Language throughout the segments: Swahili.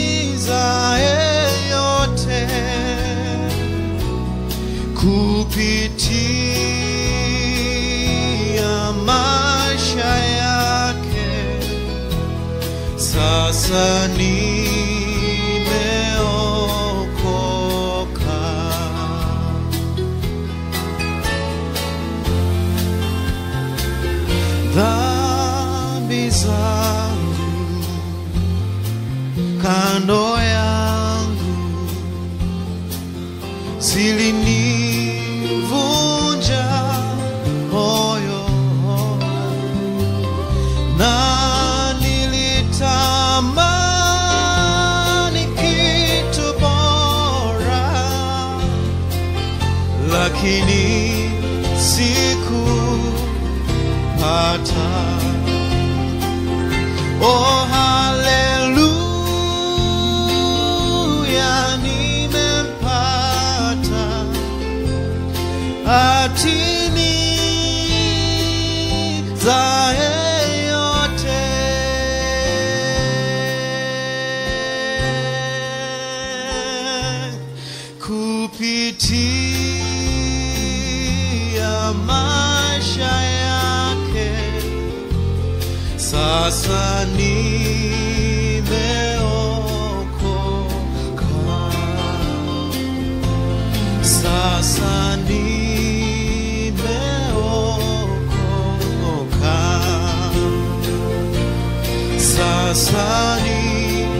atimiza yote kupitia maisha yake. Sasa dhambi zangu kando yangu zilinivunja moyo, na nilitamani kitu bora, lakini oh haleluya, nimempata atimiza yote kupitia maisha yake. Sasa nimeokoka, sasa nimeokoka, sasa nimeokoka.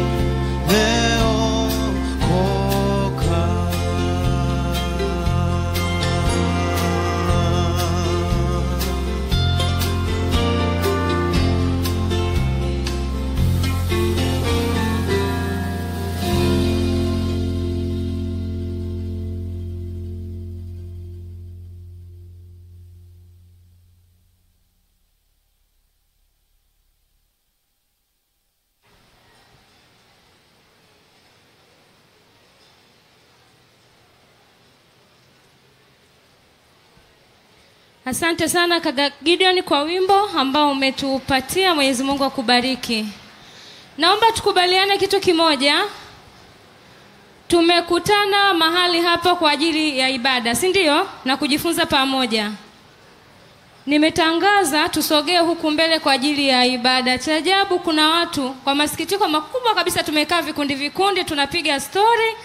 Asante sana kaka Gideon kwa wimbo ambao umetupatia. Mwenyezi Mungu akubariki. Naomba tukubaliane kitu kimoja. Tumekutana mahali hapa kwa ajili ya ibada, si ndio? Na kujifunza pamoja. Nimetangaza tusogee huku mbele kwa ajili ya ibada. Cha ajabu kuna watu kwa masikitiko makubwa kabisa tumekaa vikundi tunapiga story.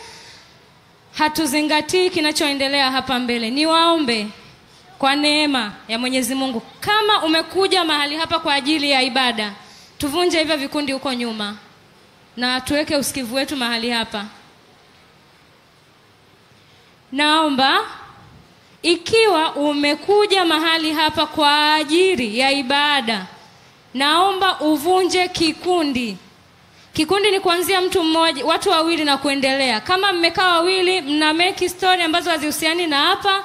Hatuzingatii kinachoendelea hapa mbele. Niwaombe kwa neema ya Mwenyezi Mungu, kama umekuja mahali hapa kwa ajili ya ibada, tuvunje hivyo vikundi huko nyuma na tuweke usikivu wetu mahali hapa. Naomba ikiwa umekuja mahali hapa kwa ajili ya ibada, naomba uvunje kikundi. Kikundi ni kuanzia mtu mmoja, watu wawili na kuendelea. Kama mmekaa wawili mna make story ambazo hazihusiani na hapa,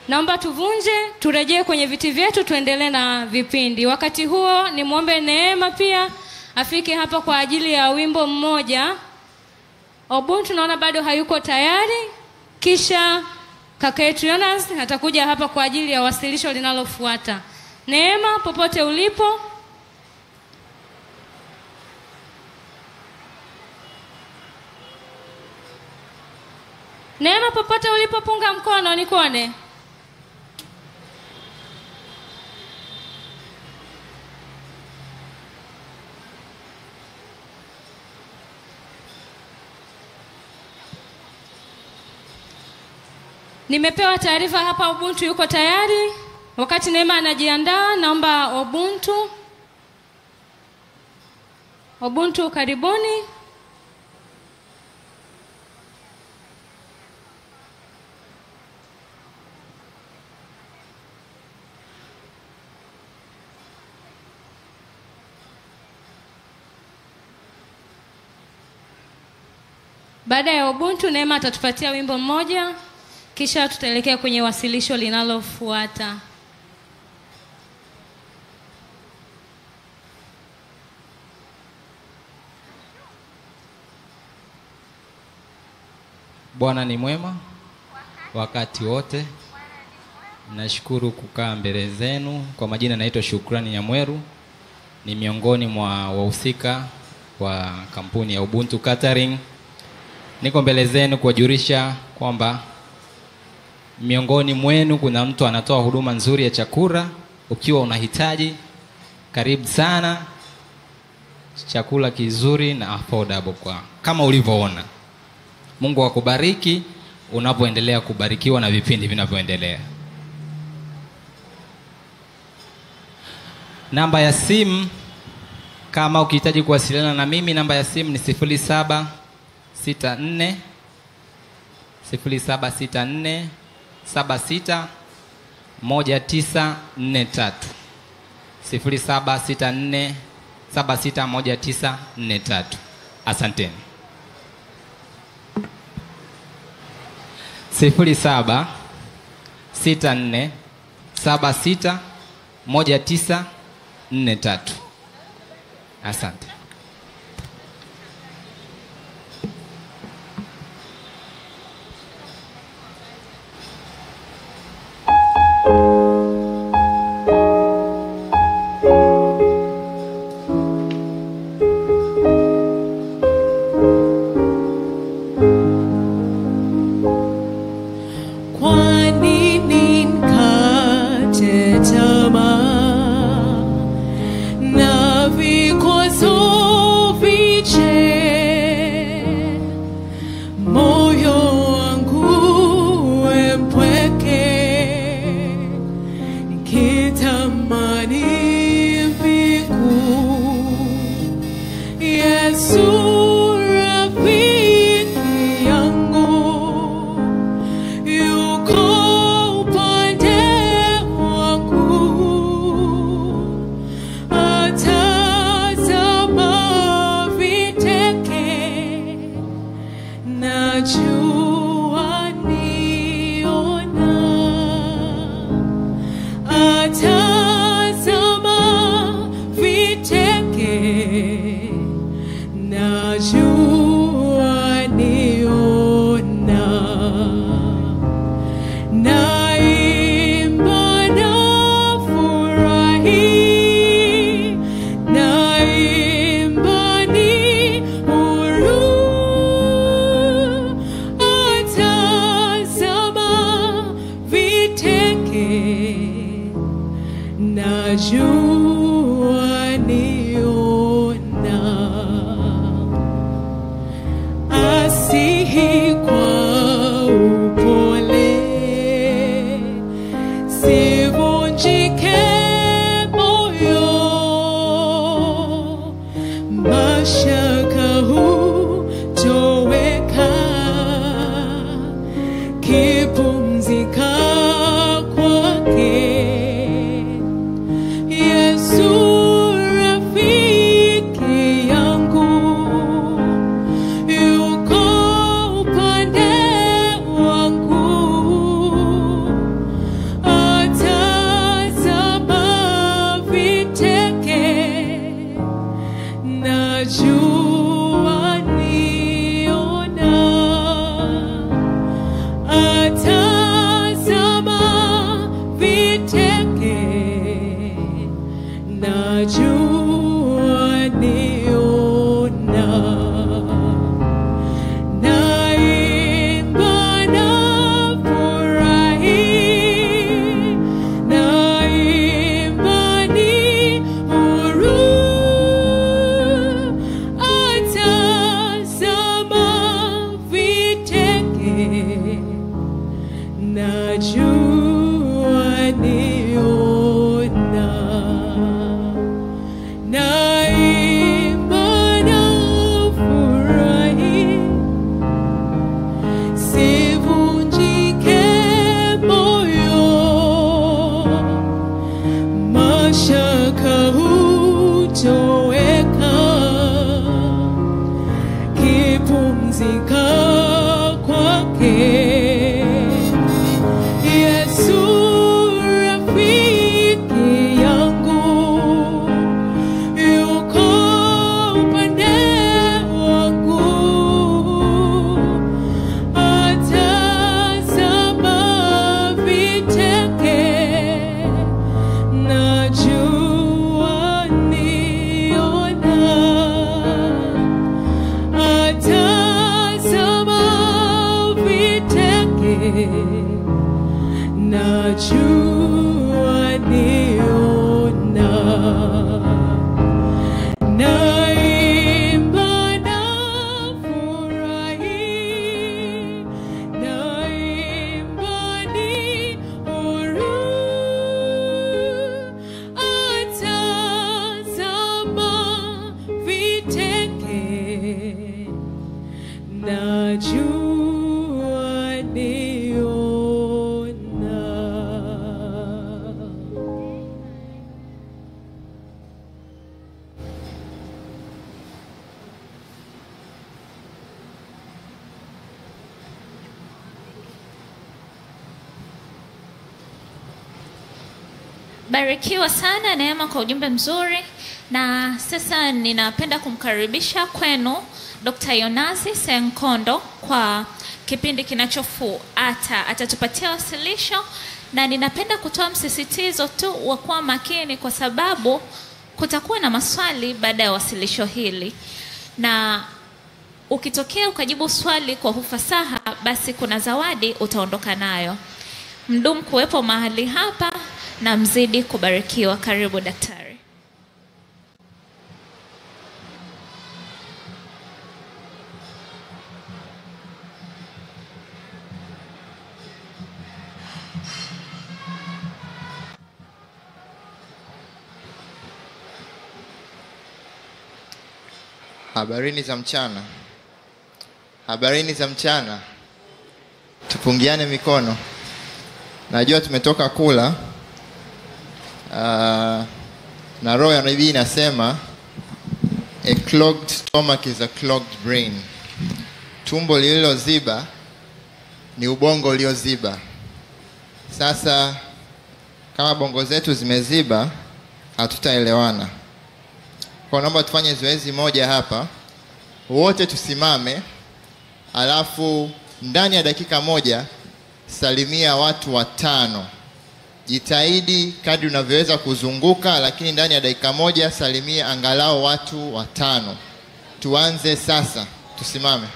naomba tuvunje, turejee kwenye viti vyetu, tuendelee na vipindi. Wakati huo ni muombe Neema pia afike hapa kwa ajili ya wimbo mmoja. Obuntu naona bado hayuko tayari. Kisha kaka yetu Jonas atakuja hapa kwa ajili ya wasilisho linalofuata. Neema, popote ulipo, Neema, popote ulipo, punga mkono nikuone. Nimepewa taarifa hapa Obuntu yuko tayari. Wakati Neema anajiandaa, naomba Obuntu karibuni. Baada ya Obuntu, Neema atatupatia wimbo mmoja, kisha tutaelekea kwenye wasilisho linalofuata. Bwana ni mwema wakati wote. Nashukuru kukaa mbele zenu. Kwa majina naitwa Shukrani Nyamweru. ni miongoni mwa wahusika wa kampuni ya Ubuntu Catering. Niko mbele zenu kuwajulisha kwamba miongoni mwenu kuna mtu anatoa huduma nzuri ya chakula. Ukiwa unahitaji, karibu sana. Chakula kizuri na affordable kwa kama ulivyoona. Mungu akubariki unapoendelea kubarikiwa na vipindi vinavyoendelea. Namba ya simu kama ukihitaji kuwasiliana na mimi, namba ya simu ni 0764 76 1943 0764 761943. Asanteni. 0764 761943. Asante. Najua ni Barikiwa sana Neema kwa ujumbe mzuri. Na sasa ninapenda kumkaribisha kwenu Dr. Yonazi Senkondo kwa kipindi kinachofuata. Atatupatia wasilisho na ninapenda kutoa msisitizo tu wa kuwa makini kwa sababu kutakuwa na maswali baada ya wasilisho hili. Na ukitokea ukajibu swali kwa ufasaha, basi kuna zawadi utaondoka nayo. Mdumu kuwepo mahali hapa na mzidi kubarikiwa. Karibu daktari. Habarini za mchana. Habarini za mchana. Tupungiane mikono. Najua tumetoka kula. Na roho ya nabii inasema a clogged stomach is a clogged brain. Tumbo lililoziba ni ubongo ulioziba. Sasa kama bongo zetu zimeziba, hatutaelewana. Kwa naomba tufanye zoezi moja hapa. Wote tusimame. Alafu ndani ya dakika moja salimia watu 5. Jitahidi kadri unavyoweza kuzunguka, lakini ndani ya dakika moja salimia angalau watu 5. Tuanze sasa. Tusimame.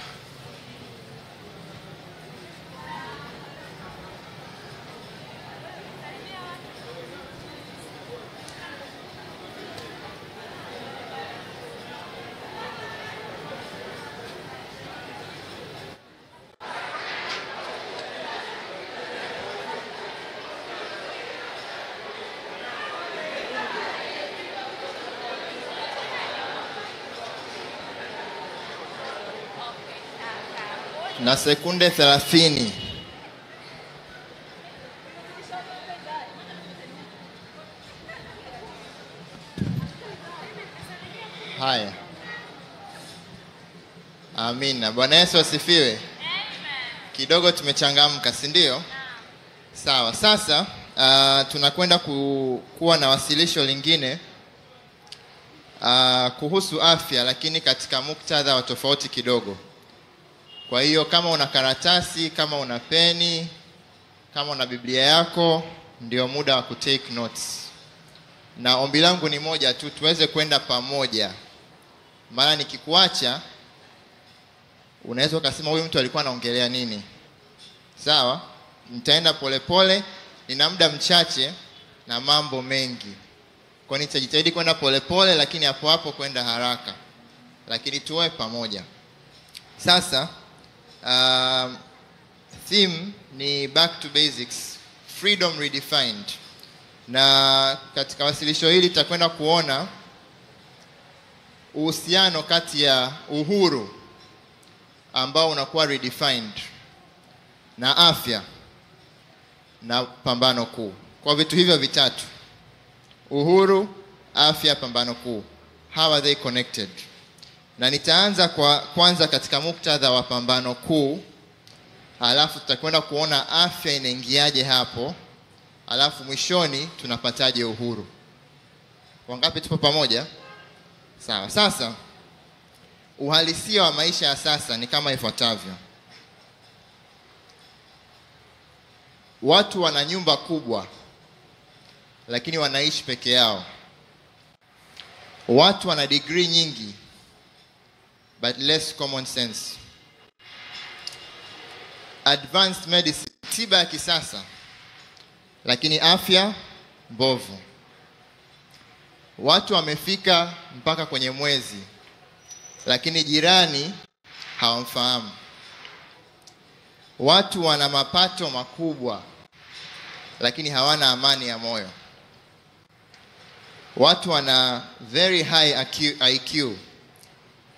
Na sekunde 30. Haya. Amina. Bwana Yesu asifiwe. Amen. Kidogo tumechangamka, si ndio? Sawa. Sasa tunakwenda kuwa na wasilisho lingine kuhusu afya, lakini katika muktadha wa tofauti kidogo. Kwa hiyo kama una karatasi, kama una peni, kama una Biblia yako, ndio muda wa kutake notes. Na ombi langu ni moja tu, tuweze kwenda pamoja. Maana nikikuacha unaweza ukasema huyu mtu alikuwa anaongelea nini. Sawa? Nitaenda polepole, nina muda mchache na mambo mengi. Kwa hiyo nitajitahidi kwenda polepole, lakini hapo hapo kwenda haraka. Lakini tuwe pamoja. Sasa theme ni back to basics, freedom redefined. Na katika wasilisho hili tutakwenda kuona uhusiano kati ya uhuru ambao unakuwa redefined na afya na pambano kuu. Kwa vitu hivyo vitatu, uhuru, afya, pambano kuu, how are they connected? Na nitaanza kwanza katika muktadha wa pambano kuu, alafu tutakwenda kuona afya inaingiaje hapo, alafu mwishoni tunapataje uhuru. Wangapi tupo pamoja? Sawa. Sasa uhalisia wa maisha ya sasa ni kama ifuatavyo. Watu wana nyumba kubwa lakini wanaishi peke yao. Watu wana degree nyingi but less common sense. Advanced medicine, tiba ya kisasa, lakini afya mbovu. Watu wamefika mpaka kwenye mwezi, lakini jirani hawamfahamu. Watu wana mapato makubwa, lakini hawana amani ya moyo. Watu wana very high IQ,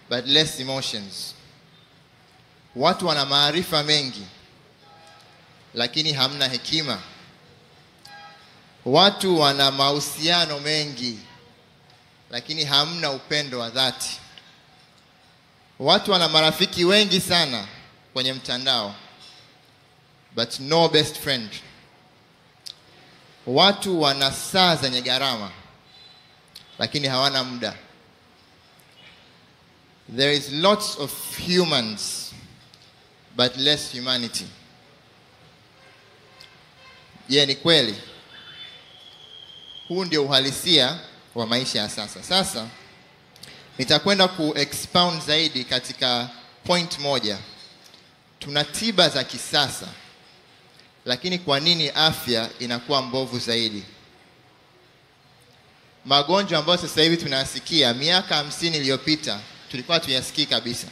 but less emotions. Watu wana maarifa mengi, lakini hamna hekima. Watu wana mahusiano mengi, lakini hamna upendo wa dhati. Watu wana marafiki wengi sana kwenye mtandao, but no best friend. Watu wana saa zenye gharama lakini hawana muda. There is lots of humans but less humanity. Je, ni kweli? Huu ndio uhalisia wa maisha ya sasa. Sasa nitakwenda ku-expound zaidi katika point moja. Tuna tiba za kisasa, lakini kwa nini afya inakuwa mbovu zaidi? Magonjwa ambayo sasa hivi tunasikia, miaka 50 iliyopita tulikuwa tuyasikii kabisa.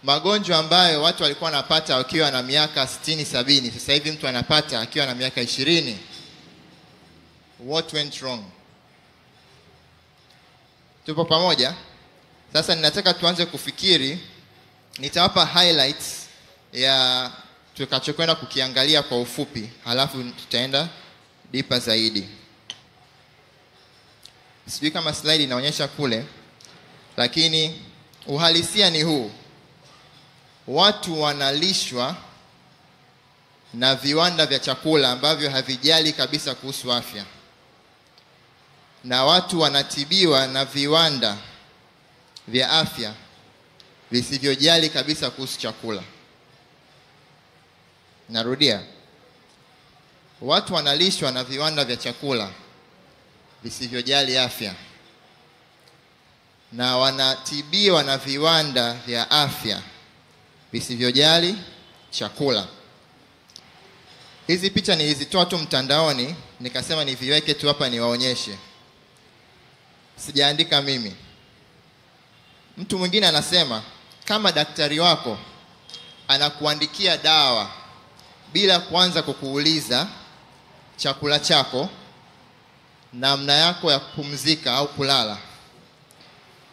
Magonjwa ambayo watu walikuwa wanapata wakiwa na miaka 60, 70, sasa hivi mtu anapata akiwa na miaka 20. What went wrong? Tupo pamoja? Sasa ninataka tuanze kufikiri. Nitawapa highlights ya tutakachokwenda kukiangalia kwa ufupi, halafu tutaenda deeper zaidi. Sijui kama slide inaonyesha kule, lakini uhalisia ni huu. Watu wanalishwa na viwanda vya chakula ambavyo havijali kabisa kuhusu afya, na watu wanatibiwa na viwanda vya afya visivyojali kabisa kuhusu chakula. Narudia, watu wanalishwa na viwanda vya chakula visivyojali afya, na wanatibiwa na viwanda vya afya visivyojali chakula. Hizi picha nilizitoa tu mtandaoni, nikasema niviweke tu hapa niwaonyeshe. Sijaandika mimi. Mtu mwingine anasema kama daktari wako anakuandikia dawa bila kuanza kukuuliza chakula chako, namna yako ya kupumzika au kulala,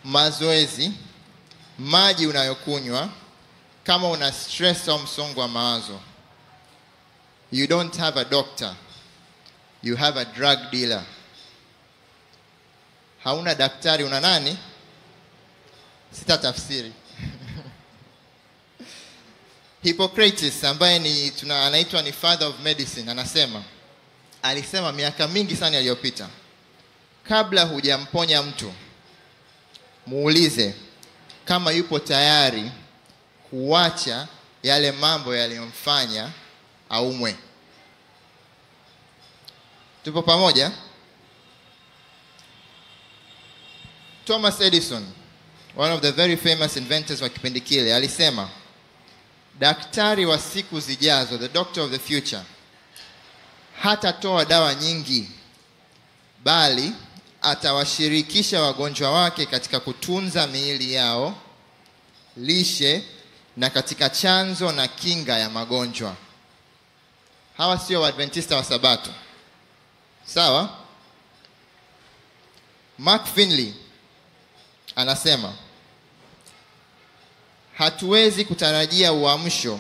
mazoezi, maji unayokunywa, kama una stress au msongo wa mawazo, you don't have a doctor, you have a drug dealer. Hauna daktari, una nani? Sitatafsiri. Hippocrates ambaye anaitwa ni father of medicine, alisema miaka mingi sana iliyopita, kabla hujamponya mtu muulize kama yupo tayari kuacha yale mambo yaliyomfanya aumwe. Tupo pamoja? Thomas Edison, one of the very famous inventors wa kipindi kile, alisema daktari wa siku zijazo, the doctor of the future, hatatoa dawa nyingi, bali atawashirikisha wagonjwa wake katika kutunza miili yao, lishe, na katika chanzo na kinga ya magonjwa. Hawa sio Waadventista wa Sabato, sawa? Mark Finley anasema hatuwezi kutarajia uamsho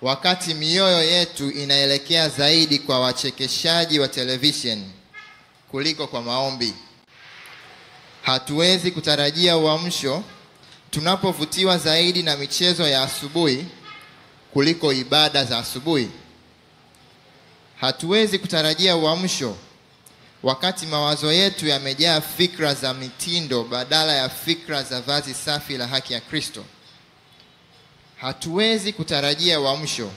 wakati mioyo yetu inaelekea zaidi kwa wachekeshaji wa television kuliko kwa maombi. Hatuwezi kutarajia uamsho tunapovutiwa zaidi na michezo ya asubuhi kuliko ibada za asubuhi. Hatuwezi kutarajia uamsho wakati mawazo yetu yamejaa fikra za mitindo badala ya fikra za vazi safi la haki ya Kristo. Hatuwezi kutarajia uamsho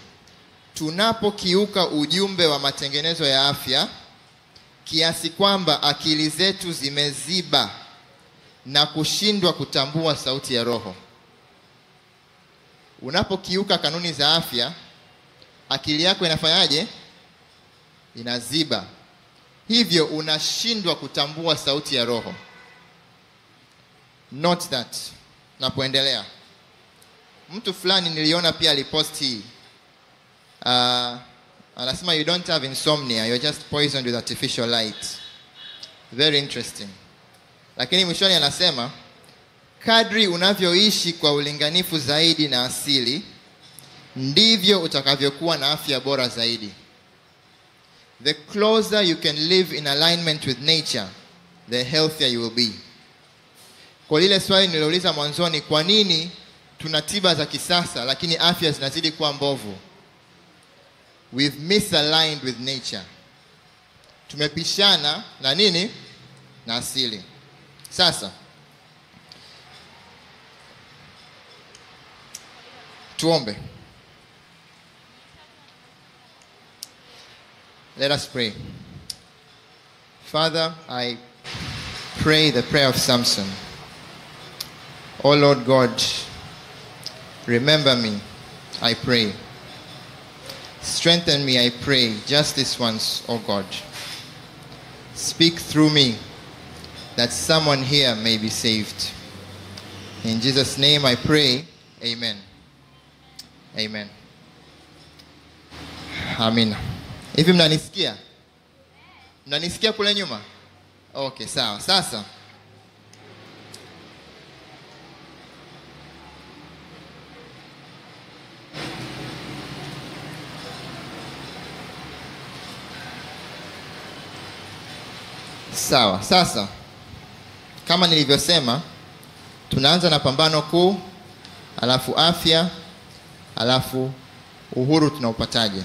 tunapokiuka ujumbe wa matengenezo ya afya kiasi kwamba akili zetu zimeziba na kushindwa kutambua sauti ya Roho. Unapokiuka kanuni za afya, akili yako inafanyaje? Inaziba. Hivyo unashindwa kutambua sauti ya Roho. Note that. Napoendelea, mtu fulani niliona pia alipost hii. Anasema you don't have insomnia, you're just poisoned with artificial light. Very interesting. Lakini mwishoni anasema kadri unavyoishi kwa ulinganifu zaidi na asili, ndivyo utakavyokuwa na afya bora zaidi. The closer you can live in alignment with nature, the healthier you will be. Kwa lile swali nilouliza mwanzoni, kwa nini tuna tiba za kisasa lakini afya zinazidi kuwa mbovu? We've misaligned with nature. tumepishana na nini? Na asili. Sasa tuombe. Let us pray. Father, I pray the prayer of Samson. Oh Lord God, remember me, I pray. Strengthen me, I pray, just this once, oh God. Speak through me, that someone here may be saved. In Jesus' name I pray, amen. Amen. Amina. Hivi mnanisikia? Mnanisikia kule nyuma? Okay, sawa. Sasa sawa. Sasa kama nilivyosema, tunaanza na pambano kuu, alafu afya, alafu uhuru tunaupataje.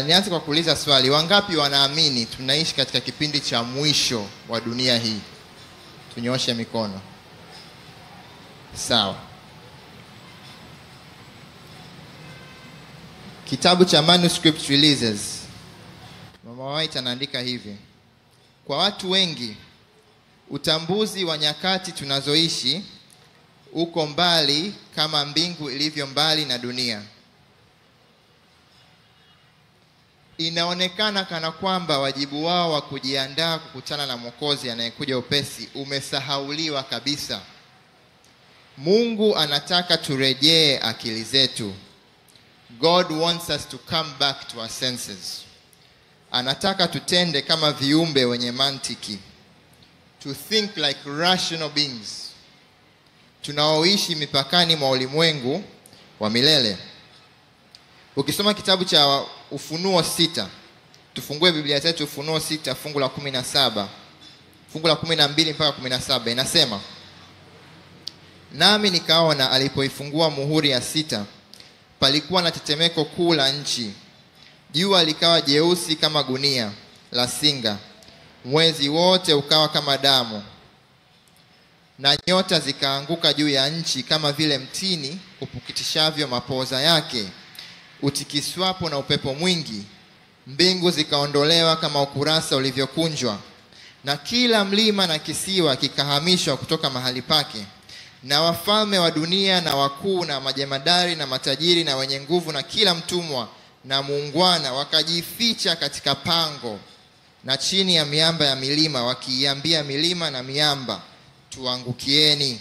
Nianze kwa kuuliza swali, wangapi wanaamini tunaishi katika kipindi cha mwisho wa dunia hii? Tunyooshe mikono. Sawa. Kitabu cha Manuscript Releases, Mama White anaandika hivi: kwa watu wengi, utambuzi wa nyakati tunazoishi uko mbali kama mbingu ilivyo mbali na dunia. Inaonekana kana kwamba wajibu wao wa kujiandaa kukutana na Mwokozi anayekuja upesi umesahauliwa kabisa. Mungu anataka turejee akili zetu. God wants us to come back to our senses. Anataka tutende kama viumbe wenye mantiki. To think like rational beings. Tunaoishi mipakani mwa ulimwengu wa milele. Ukisoma kitabu cha Ufunuo 6, tufungue Biblia zetu Ufunuo 6 fungu la 17, fungu la 12 mpaka 17, inasema: nami nikaona alipoifungua muhuri ya 6, palikuwa na tetemeko kuu la nchi. Jua likawa jeusi kama gunia la singa, mwezi wote ukawa kama damu, na nyota zikaanguka juu ya nchi kama vile mtini upukitishavyo mapoza yake utikiswapo na upepo mwingi. Mbingu zikaondolewa kama ukurasa ulivyokunjwa, na kila mlima na kisiwa kikahamishwa kutoka mahali pake, na wafalme wa dunia na wakuu na majemadari na matajiri na wenye nguvu na kila mtumwa na muungwana wakajificha katika pango na chini ya miamba ya milima, wakiiambia milima na miamba, tuangukieni,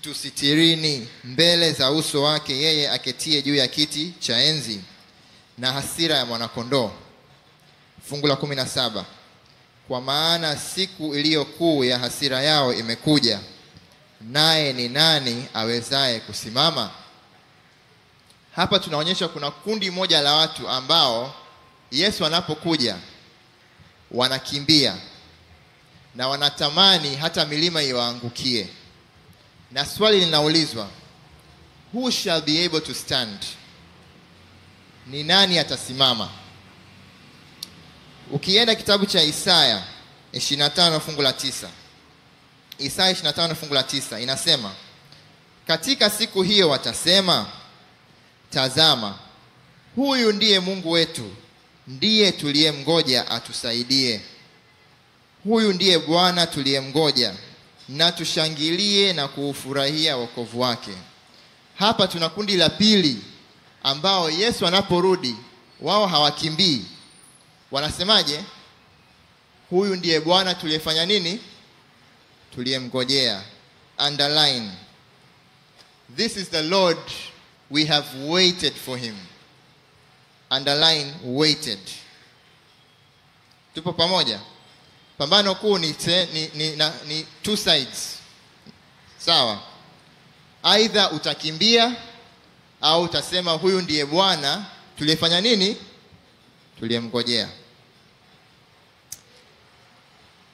tusitirini mbele za uso wake yeye aketie juu ya kiti cha enzi na hasira ya mwanakondoo. Fungu la 17, kwa maana siku iliyo kuu ya hasira yao imekuja, naye ni nani awezaye kusimama? Hapa tunaonyesha kuna kundi moja la watu ambao Yesu anapokuja wanakimbia na wanatamani hata milima iwaangukie. Na swali linaulizwa, who shall be able to stand? Ni nani atasimama? Ukienda kitabu cha Isaya 25 fungu la 9, Isaya 25 fungu la 9 inasema, katika siku hiyo watasema, tazama, huyu ndiye Mungu wetu, ndiye tuliyemngoja atusaidie. Huyu ndiye Bwana tuliyemngoja, na tushangilie na kuufurahia wokovu wake. Hapa tuna kundi la pili ambao Yesu anaporudi wao hawakimbii. Wanasemaje? Huyu ndiye Bwana tuliyefanya nini? Tuliyemngojea. Underline, this is the Lord, we have waited for him. Underline, waited. Tupo pamoja? Pambano kuu ni two sides. Sawa? Either utakimbia au utasema huyu ndiye Bwana tuliyefanya nini? Tuliyemngojea.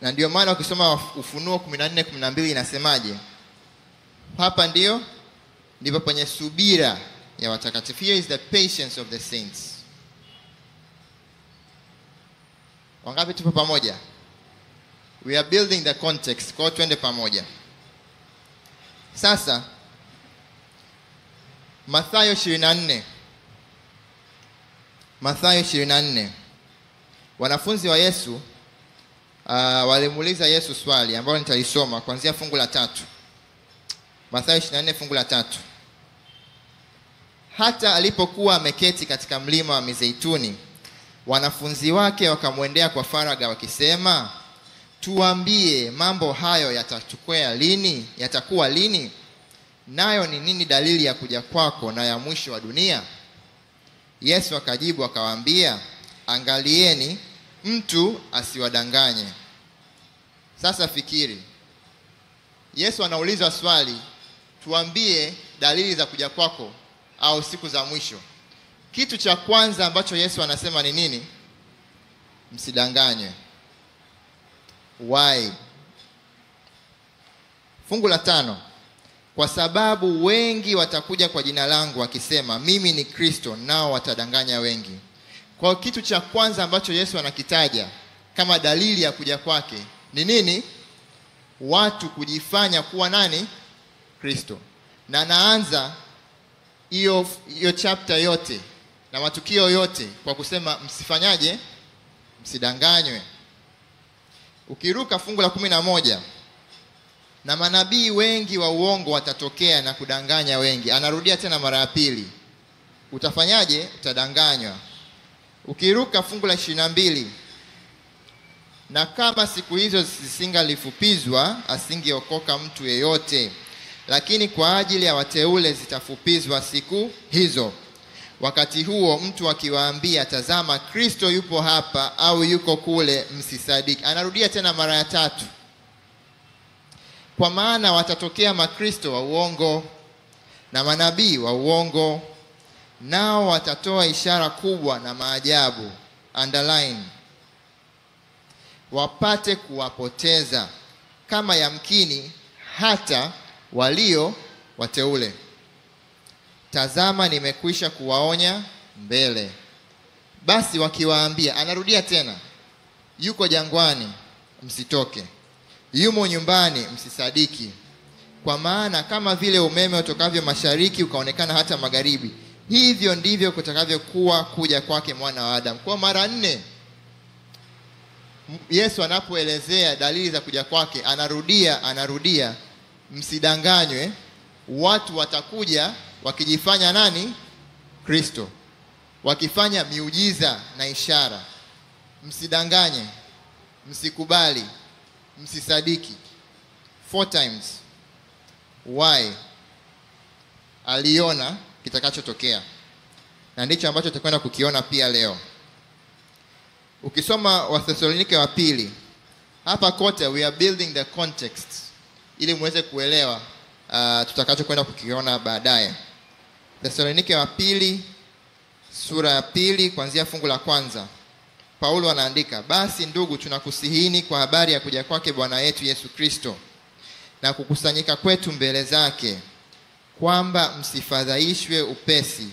Na ndio maana ukisoma Ufunuo 14:12 inasemaje? Hapa ndipo penye subira ya watakatifu. Here is the patience of the saints. Wangapi tupo pamoja? We are building the context. Kwa twende pamoja. Sasa Mathayo 24. Mathayo 24. Wanafunzi wa Yesu walimuuliza Yesu swali ambalo nitalisoma kuanzia fungu la 3. Mathayo 24 fungu la 3. Hata alipokuwa ameketi katika mlima wa Mizeituni, wanafunzi wake wakamwendea kwa faragha wakisema, tuambie mambo hayo yatakuwa lini? Nayo ni nini dalili ya kuja kwako na ya mwisho wa dunia? Yesu akajibu akawaambia, angalieni mtu asiwadanganye. Sasa fikiri. Yesu anaulizwa swali, tuambie dalili za kuja kwako au siku za mwisho. Kitu cha kwanza ambacho Yesu anasema ni nini? Msidanganywe. Why? Fungu la 5. Kwa sababu wengi watakuja kwa jina langu wakisema mimi ni Kristo, nao watadanganya wengi. Kwa kitu cha kwanza ambacho Yesu anakitaja kama dalili ya kuja kwake ni nini? Watu kujifanya kuwa nani? Kristo. Na naanza hiyo chapter yote na matukio yote kwa kusema msifanyaje? Msidanganywe. Ukiruka fungu la 11, na manabii wengi wa uongo watatokea na kudanganya wengi. Anarudia tena mara ya pili. Utafanyaje? Utadanganywa. Ukiruka fungu la 22, na kama siku hizo zisingalifupizwa asingeokoka mtu yeyote, lakini kwa ajili ya wateule zitafupizwa siku hizo. Wakati huo mtu akiwaambia, tazama Kristo yupo hapa au yuko kule, msisadiki. Anarudia tena mara ya 3. Kwa maana watatokea makristo wa uongo na manabii wa uongo, nao watatoa ishara kubwa na maajabu, underline, wapate kuwapoteza kama yamkini hata walio wateule. Tazama nimekwisha kuwaonya mbele. Basi wakiwaambia, anarudia tena, yuko jangwani, msitoke, yumo nyumbani, msisadiki. Kwa maana kama vile umeme utokavyo mashariki ukaonekana hata magharibi, hivyo ndivyo kutakavyokuwa kuja kwake mwana wa Adamu. Kwa mara 4 Yesu anapoelezea dalili za kuja kwake anarudia msidanganywe. Watu watakuja wakijifanya nani? Kristo, wakifanya miujiza na ishara. Msidanganye, msikubali, msisadiki. 4 times. Why? Aliona kitakachotokea, na ndicho ambacho tutakwenda kukiona pia leo. Ukisoma Wathesalonike wa 2, hapa kote we are building the context ili muweze kuelewa tutakachokwenda kukiona baadaye. Thesalonike wa 2 sura ya 2 kuanzia fungu la 1. Paulo anaandika, basi ndugu, tunakusihini kwa habari ya kuja kwake Bwana wetu Yesu Kristo na kukusanyika kwetu mbele zake, kwamba msifadhaishwe upesi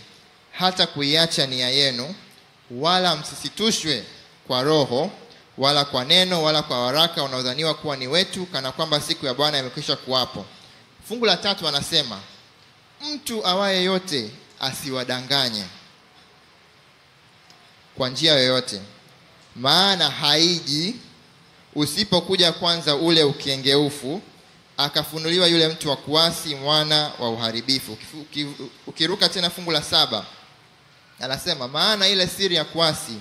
hata kuiacha nia yenu, wala msisitushwe kwa roho, wala kwa neno, wala kwa waraka unaodhaniwa kuwa ni wetu, kana kwamba siku ya Bwana imekwisha kuwapo. Fungu la 3 anasema, mtu awaye yote asiwadanganye kwa njia yoyote, maana haiji usipokuja kwanza ule ukengeufu, akafunuliwa yule mtu wa kuasi, mwana wa uharibifu. Ukiruka tena fungu la 7 anasema, maana ile siri ya kuasi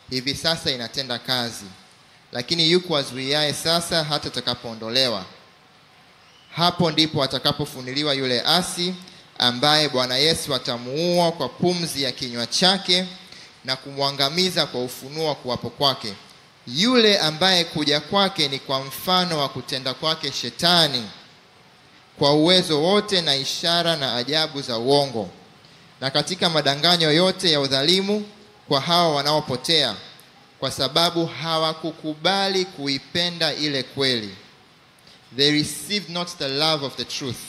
hivi sasa inatenda kazi, lakini yuko azuiaye sasa hata atakapoondolewa. Hapo ndipo atakapofunuliwa yule asi, ambaye Bwana Yesu atamuua kwa pumzi ya kinywa chake na kumwangamiza kwa ufunuo wa kuwapo kwake, yule ambaye kuja kwake ni kwa mfano wa kutenda kwake Shetani, kwa uwezo wote na ishara na ajabu za uongo, na katika madanganyo yote ya udhalimu kwa hao wanaopotea, kwa sababu hawakukubali kuipenda ile kweli. They received not the love of the truth,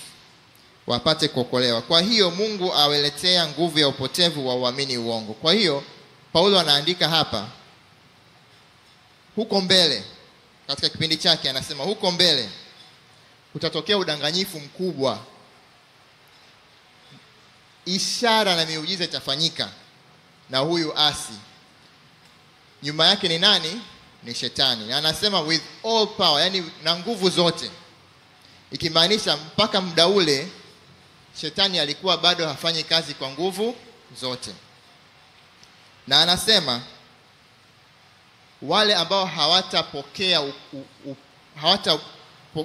wapate kuokolewa. Kwa hiyo Mungu aweletea nguvu ya upotevu wa uamini uongo. Kwa hiyo Paulo anaandika hapa, huko mbele, katika kipindi chake anasema huko mbele utatokea udanganyifu mkubwa, ishara na miujiza itafanyika na huyu asi. Nyuma yake ni nani? Ni shetani. Na anasema with all power, yani na nguvu zote, ikimaanisha mpaka muda ule shetani alikuwa bado hafanyi kazi kwa nguvu zote. Na anasema wale ambao hawatapokea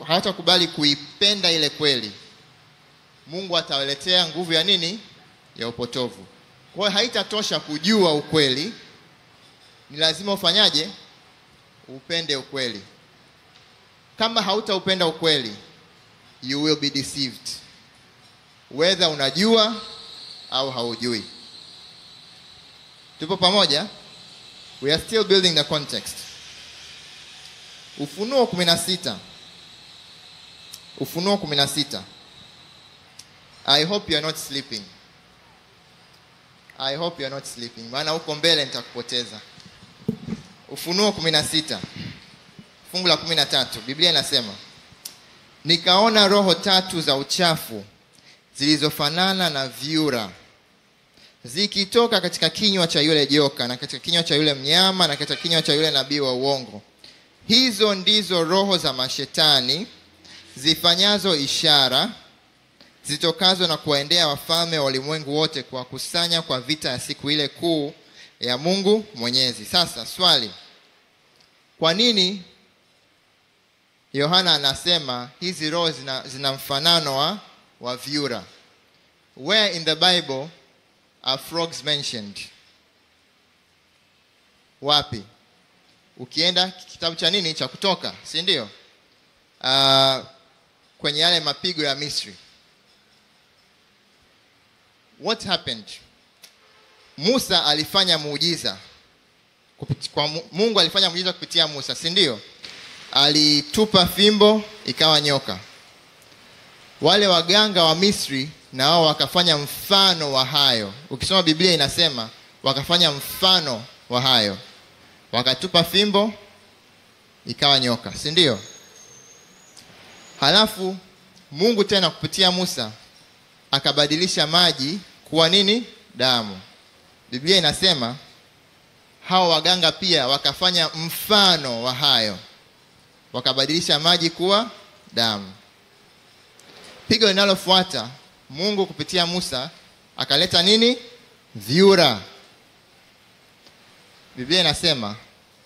hawatakubali kuipenda ile kweli, Mungu atawaletea nguvu ya nini? Ya upotovu. Kwa hiyo haitatosha kujua ukweli, ni lazima ufanyaje? Upende ukweli. Kama hautaupenda ukweli, you will be deceived, whether unajua au haujui. Tupo pamoja? We are still building the context. Ufunuo 16. Ufunuo 16. I hope you are not sleeping. I hope you are not sleeping. Maana huko mbele nitakupoteza. Ufunuo 16. Fungu la 13. Biblia inasema, nikaona roho tatu za uchafu zilizofanana na vyura zikitoka katika kinywa cha yule joka na katika kinywa cha yule mnyama na katika kinywa cha yule nabii wa uongo. Hizo ndizo roho za mashetani zifanyazo ishara zitokazo na kuwaendea wafalme wa ulimwengu wote, kuwakusanya kwa vita ya siku ile kuu ya Mungu Mwenyezi. Sasa swali, kwa nini Yohana anasema hizi roho zina mfanano wa vyura? Where in the Bible are frogs mentioned? Wapi? Ukienda kitabu cha nini? Cha Kutoka, si ndio? Kwenye yale mapigo ya Misri. What happened? Musa alifanya muujiza. Mungu alifanya muujiza kupitia Musa, si ndio? Alitupa fimbo ikawa nyoka. Wale waganga wa Misri na wao wakafanya mfano wa hayo. Ukisoma Biblia inasema wakafanya mfano wa hayo. Wakatupa fimbo ikawa nyoka, si ndio? Halafu Mungu tena kupitia Musa akabadilisha maji kuwa nini? Damu. Biblia inasema hao waganga pia wakafanya mfano wa hayo, wakabadilisha maji kuwa damu. Pigo linalofuata, Mungu kupitia Musa akaleta nini? Vyura. Biblia inasema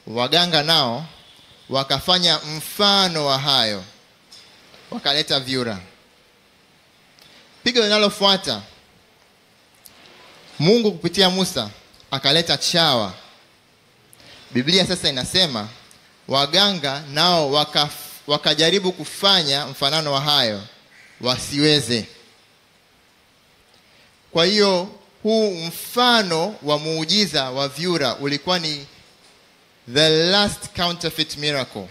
waganga nao wakafanya mfano wa hayo, wakaleta vyura. Pigo linalofuata, Mungu kupitia Musa akaleta chawa. Biblia sasa inasema waganga nao wakajaribu kufanya mfanano wa hayo, wasiweze. Kwa hiyo huu mfano wa muujiza wa vyura ulikuwa ni the last counterfeit miracle.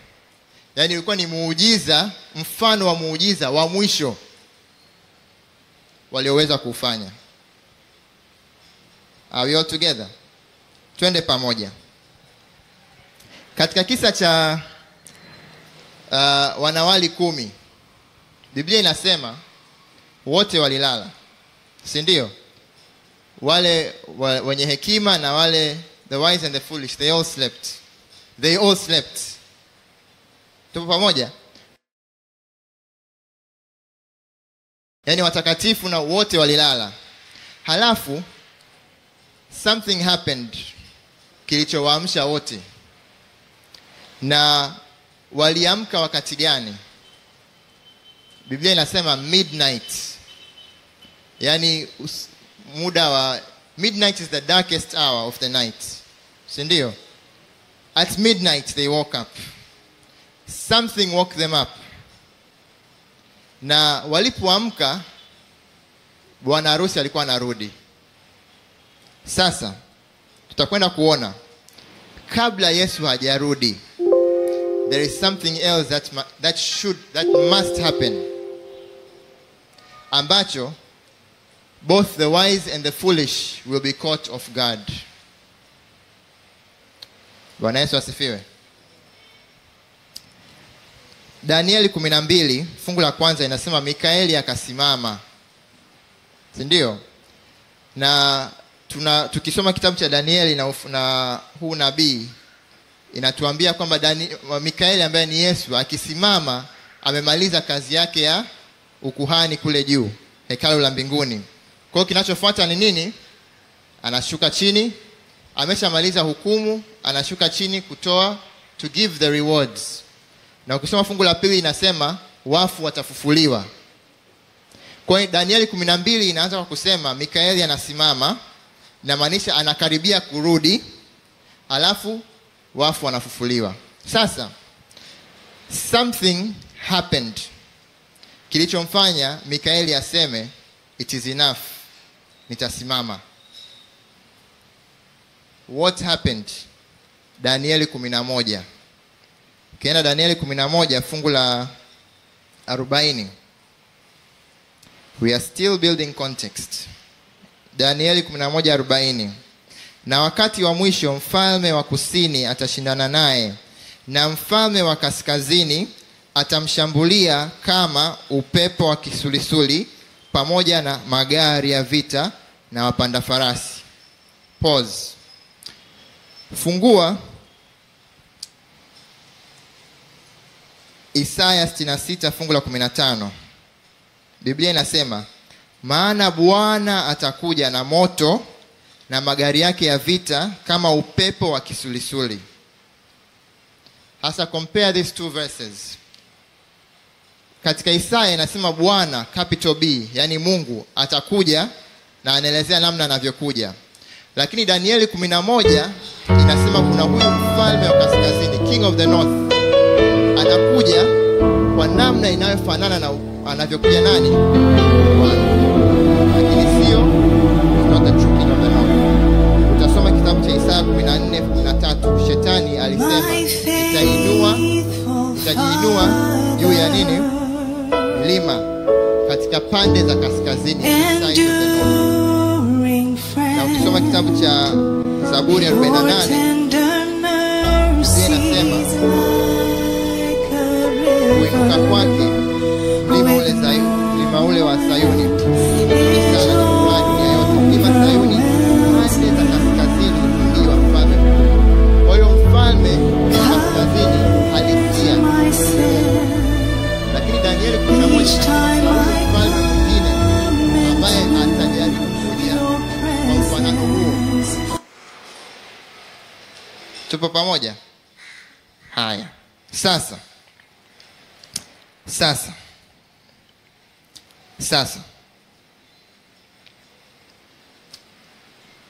Yaani ulikuwa ni muujiza, mfano wa muujiza wa mwisho walioweza kufanya. Are we all together? Twende pamoja. Katika kisa cha wanawali 10, Biblia inasema wote walilala, si ndio? Wale wenye hekima na wale the wise and the foolish, they all slept. They all slept. Tupo pamoja? Yaani watakatifu na wote walilala. Halafu something happened kilichowaamsha wote. Na waliamka wakati gani? Biblia inasema midnight. Yaani muda wa midnight is the darkest hour of the night. Si ndio? At midnight they woke up. Something woke them up. Na walipoamka bwana harusi alikuwa anarudi. Sasa tutakwenda kuona kabla Yesu hajarudi, there is something else that must happen, ambacho both the wise and the foolish will be caught off guard. Bwana Yesu asifiwe. Danieli 12 fungu la kwanza inasema Mikaeli akasimama. Si ndio? Na tukisoma kitabu cha Danieli na huu nabii inatuambia kwamba Mikaeli ambaye ni Yesu akisimama amemaliza kazi yake ya ukuhani kule juu, hekalu la mbinguni. Kwa hiyo kinachofuata ni nini? Anashuka chini, ameshamaliza hukumu, anashuka chini to give the rewards. Na ukisoma fungu la pili inasema wafu watafufuliwa. Kwa hiyo Danieli 12 inaanza kwa kusema Mikaeli anasimama, na maanisha anakaribia kurudi, alafu wafu wanafufuliwa. Sasa something happened kilichomfanya Mikaeli aseme it is enough, nitasimama. What happened? Danieli 11. Ukienda Danieli 11 fungu la 40. We are still building context. Danieli 11:40. Na wakati wa mwisho mfalme wa kusini atashindana naye, na mfalme wa kaskazini atamshambulia kama upepo wa kisulisuli, pamoja na magari ya vita na wapanda farasi. Pause. Fungua Isaya 66 fungu la 15. Biblia inasema, maana Bwana atakuja na moto na magari yake ya vita kama upepo wa kisulisuli. Hasa compare these two verses. Katika Isaya inasema Bwana, capital B, yani Mungu atakuja, na anaelezea namna anavyokuja. Lakini Danieli 11 inasema kuna huyu mfalme wa kaskazini, king of the north, anakuja kwa namna inayofanana na anavyokuja nani? Bwana. Lakini sio not the true king of the north. Utasoma kitabu cha Isaya 14:13. Shetani alisema itajiinua juu ya nini? Milima katika pande za kaskazini. Na ukisoma kitabu cha Zaburi 48 inasema kuinuka kwake mlima ule wa Sayuni, mlima Sayuni pande za kaskazini ndio mfalme. Kwa hiyo mfalme wa kaskazini halisia. Lakini Danieli 11 mfalme mwingine ambaye atajaribu kuja kwa mfano huo. Tupo pamoja? Haya. Sasa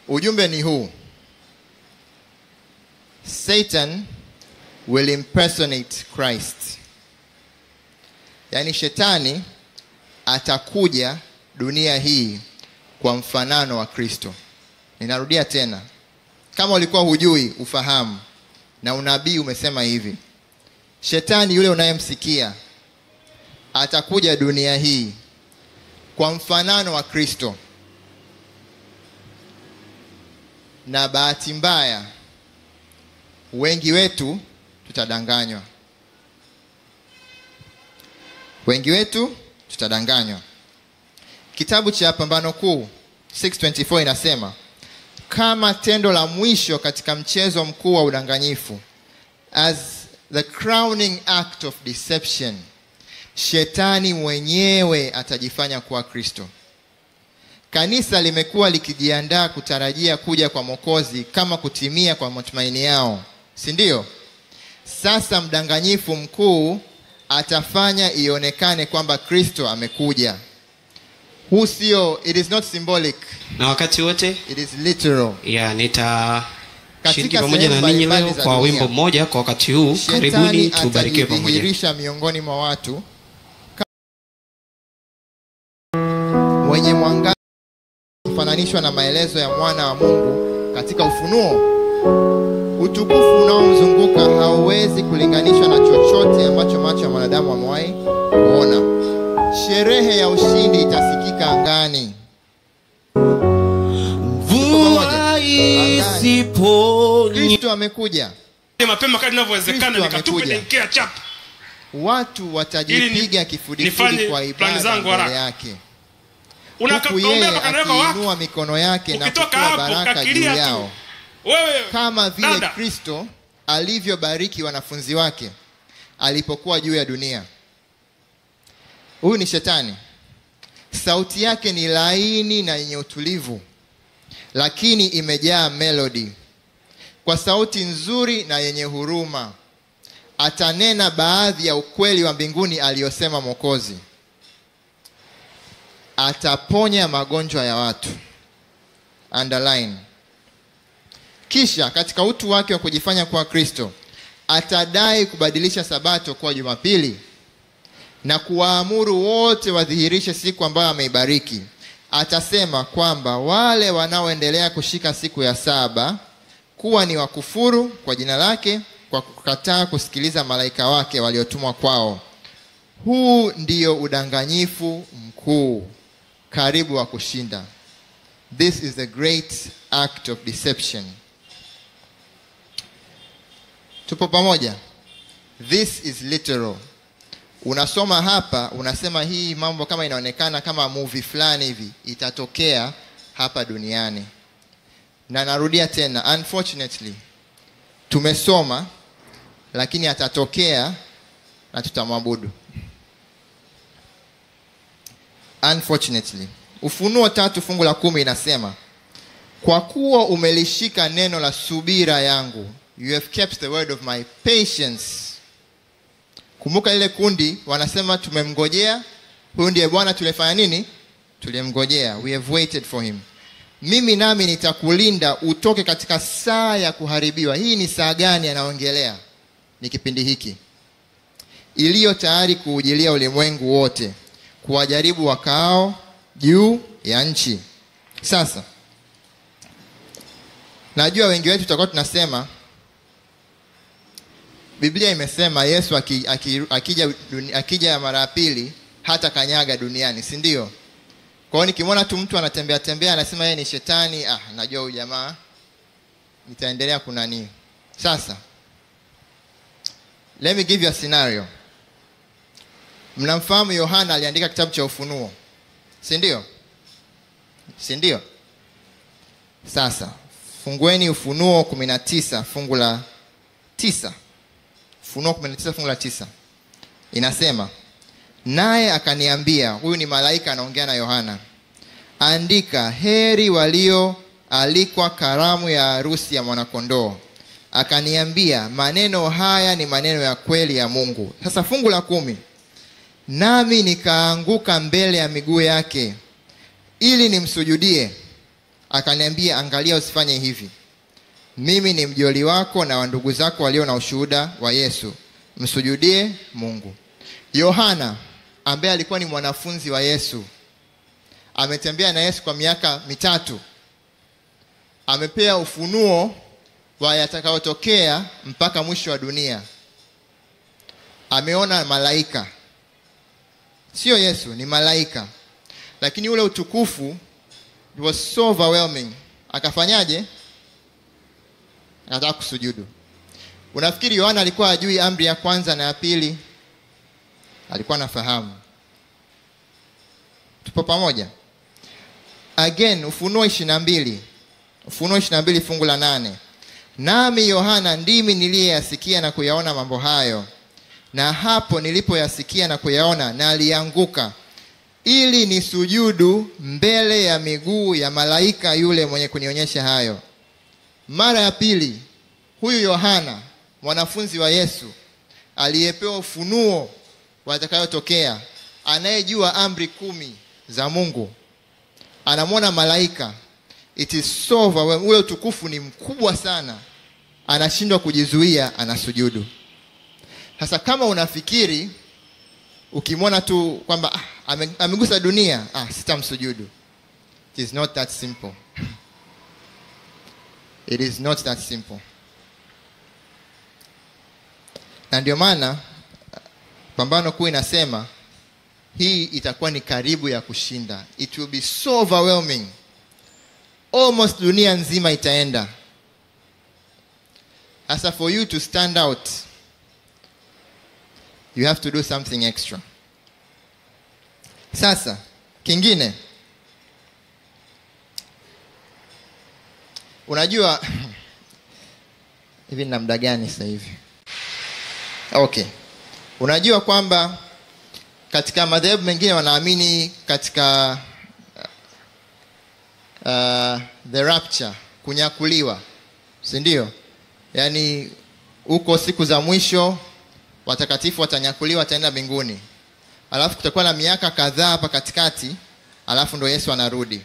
ujumbe ni huu. Satan will impersonate Christ. Yaani shetani atakuja dunia hii kwa mfanano wa Kristo. Ninarudia tena, kama ulikuwa hujui ufahamu, na unabii umesema hivi. Shetani yule unayemsikia atakuja dunia hii kwa mfanano wa Kristo. Na bahati mbaya wengi wetu tutadanganywa. Kitabu cha Pambano Kuu 6:24 inasema, kama tendo la mwisho katika mchezo mkuu wa udanganyifu, as the crowning act of deception, shetani mwenyewe atajifanya kuwa Kristo. Kanisa limekuwa likijiandaa kutarajia kuja kwa Mwokozi kama kutimia kwa matumaini yao, si ndio? Sasa mdanganyifu mkuu atafanya ionekane kwamba Kristo amekuja. Huu sio, it is not symbolic. Na wakati wote it is literal. Shiriki pamoja na ninyi leo kwa wimbo mmoja kwa wakati huu. Karibuni tubarikiwe pamoja. Atadhihirisha miongoni mwa watu mwenye mwangaza kufananishwa na maelezo ya mwana wa Mungu katika Ufunuo. Utukufu unaomzunguka hauwezi kulinganishwa na chochote ambacho macho ya mwanadamu amewahi kuona. Sherehe ya ushindi itasikika angani. Kristo amekuja. Mapema kadri inavyowezekana nikatupe dekea chap. watu watajipiga kifudifudi kwa ibada mbele yake. Huku yeye akiinua mikono yake na kutoa baraka juu yao, kama vile Kristo alivyobariki wanafunzi wake alipokuwa juu ya dunia. Huyu ni Shetani. Sauti yake ni laini na yenye utulivu, lakini imejaa melody. Kwa sauti nzuri na yenye huruma atanena baadhi ya ukweli wa mbinguni aliyosema Mwokozi. Ataponya magonjwa ya watu. Underline. Kisha katika utu wake wa kujifanya kwa Kristo, atadai kubadilisha Sabato kuwa Jumapili na kuwaamuru wote wadhihirishe siku ambayo ameibariki. Atasema kwamba wale wanaoendelea kushika siku ya saba kuwa ni wakufuru kwa jina lake, kwa kukataa kusikiliza malaika wake waliotumwa kwao. Huu ndio udanganyifu mkuu, karibu wa kushinda. This is a great act of deception. Tupo pamoja? This is literal. Unasoma hapa, unasema hii mambo kama inaonekana kama movie fulani hivi, itatokea hapa duniani. Na narudia tena, unfortunately tumesoma, lakini atatokea na tutamwabudu. Unfortunately. Ufunuo 3 fungu la 10 inasema, kwa kuwa umelishika neno la subira yangu, you have kept the word of my patience. Kumbuka ile kundi wanasema tumemngojea, huyu ndiye Bwana tulifanya nini? Tulimngojea. We have waited for him. Mimi nami nitakulinda utoke katika saa ya kuharibiwa. Hii ni saa gani anaongelea? Ni kipindi hiki, iliyo tayari kuujilia ulimwengu wote, kuwajaribu wakao juu ya nchi. Sasa najua wengi wetu tutakuwa tunasema Biblia imesema Yesu akija mara ya pili hata kanyaga duniani, si ndio? Kwa hiyo nikimwona tu mtu anatembea tembea anasema yeye ni shetani, najua huyu jamaa nitaendelea kunani. Sasa let me give you a scenario. Mnamfahamu Yohana aliandika kitabu cha Ufunuo, si ndio? Si ndio? Sasa fungueni Ufunuo 19 fungu la 9. Ufunuo 19 fungu la 9. Inasema, naye akaniambia, huyu ni malaika anaongea na Yohana, andika, heri walioalikwa karamu ya harusi ya mwanakondoo. Akaniambia, maneno haya ni maneno ya kweli ya Mungu. Sasa fungu la 10. Nami nikaanguka mbele ya miguu yake ili nimsujudie. Akaniambia, angalia usifanye hivi. Mimi ni mjoli wako na wa ndugu zako walio na ushuhuda wa Yesu. Msujudie Mungu. Yohana ambaye alikuwa ni mwanafunzi wa Yesu, ametembea na Yesu kwa miaka 3, amepea ufunuo wa yatakayotokea mpaka mwisho wa dunia. Ameona malaika, sio Yesu, ni malaika, lakini ule utukufu it was so overwhelming. Akafanyaje? Anataka kusujudu. Unafikiri Yohana alikuwa ajui amri ya kwanza na ya pili? Alikuwa anafahamu. Tupo pamoja? Again, Ufunuo 22. Ufunuo 22 fungu la 8. Nami Yohana ndimi niliyeyasikia na kuyaona mambo hayo. Na hapo nilipoyasikia na kuyaona, na alianguka ili nisujudu mbele ya miguu ya malaika yule mwenye kunionyesha hayo. Mara ya pili, huyu Yohana, mwanafunzi wa Yesu, aliyepewa ufunuo watakayotokea, anayejua amri 10 za Mungu, anamwona malaika. It is so overwhelming. Ule utukufu ni mkubwa sana, anashindwa kujizuia, anasujudu. Sasa kama unafikiri ukimwona tu kwamba amegusa dunia, sitamsujudu, it is not that simple. It is not that simple. Na ndio maana Pambano Kuu inasema hii itakuwa ni karibu ya kushinda. It will be so overwhelming. Almost dunia nzima itaenda. As for you to stand out, You have to do something extra. Sasa kingine, unajua hivi na muda gani sasa hivi? Okay. Unajua kwamba katika madhehebu mengine wanaamini katika the rapture, kunyakuliwa, si ndio? Yaani huko siku za mwisho watakatifu watanyakuliwa, wataenda mbinguni. Alafu kutakuwa na miaka kadhaa hapa katikati, alafu ndo Yesu anarudi.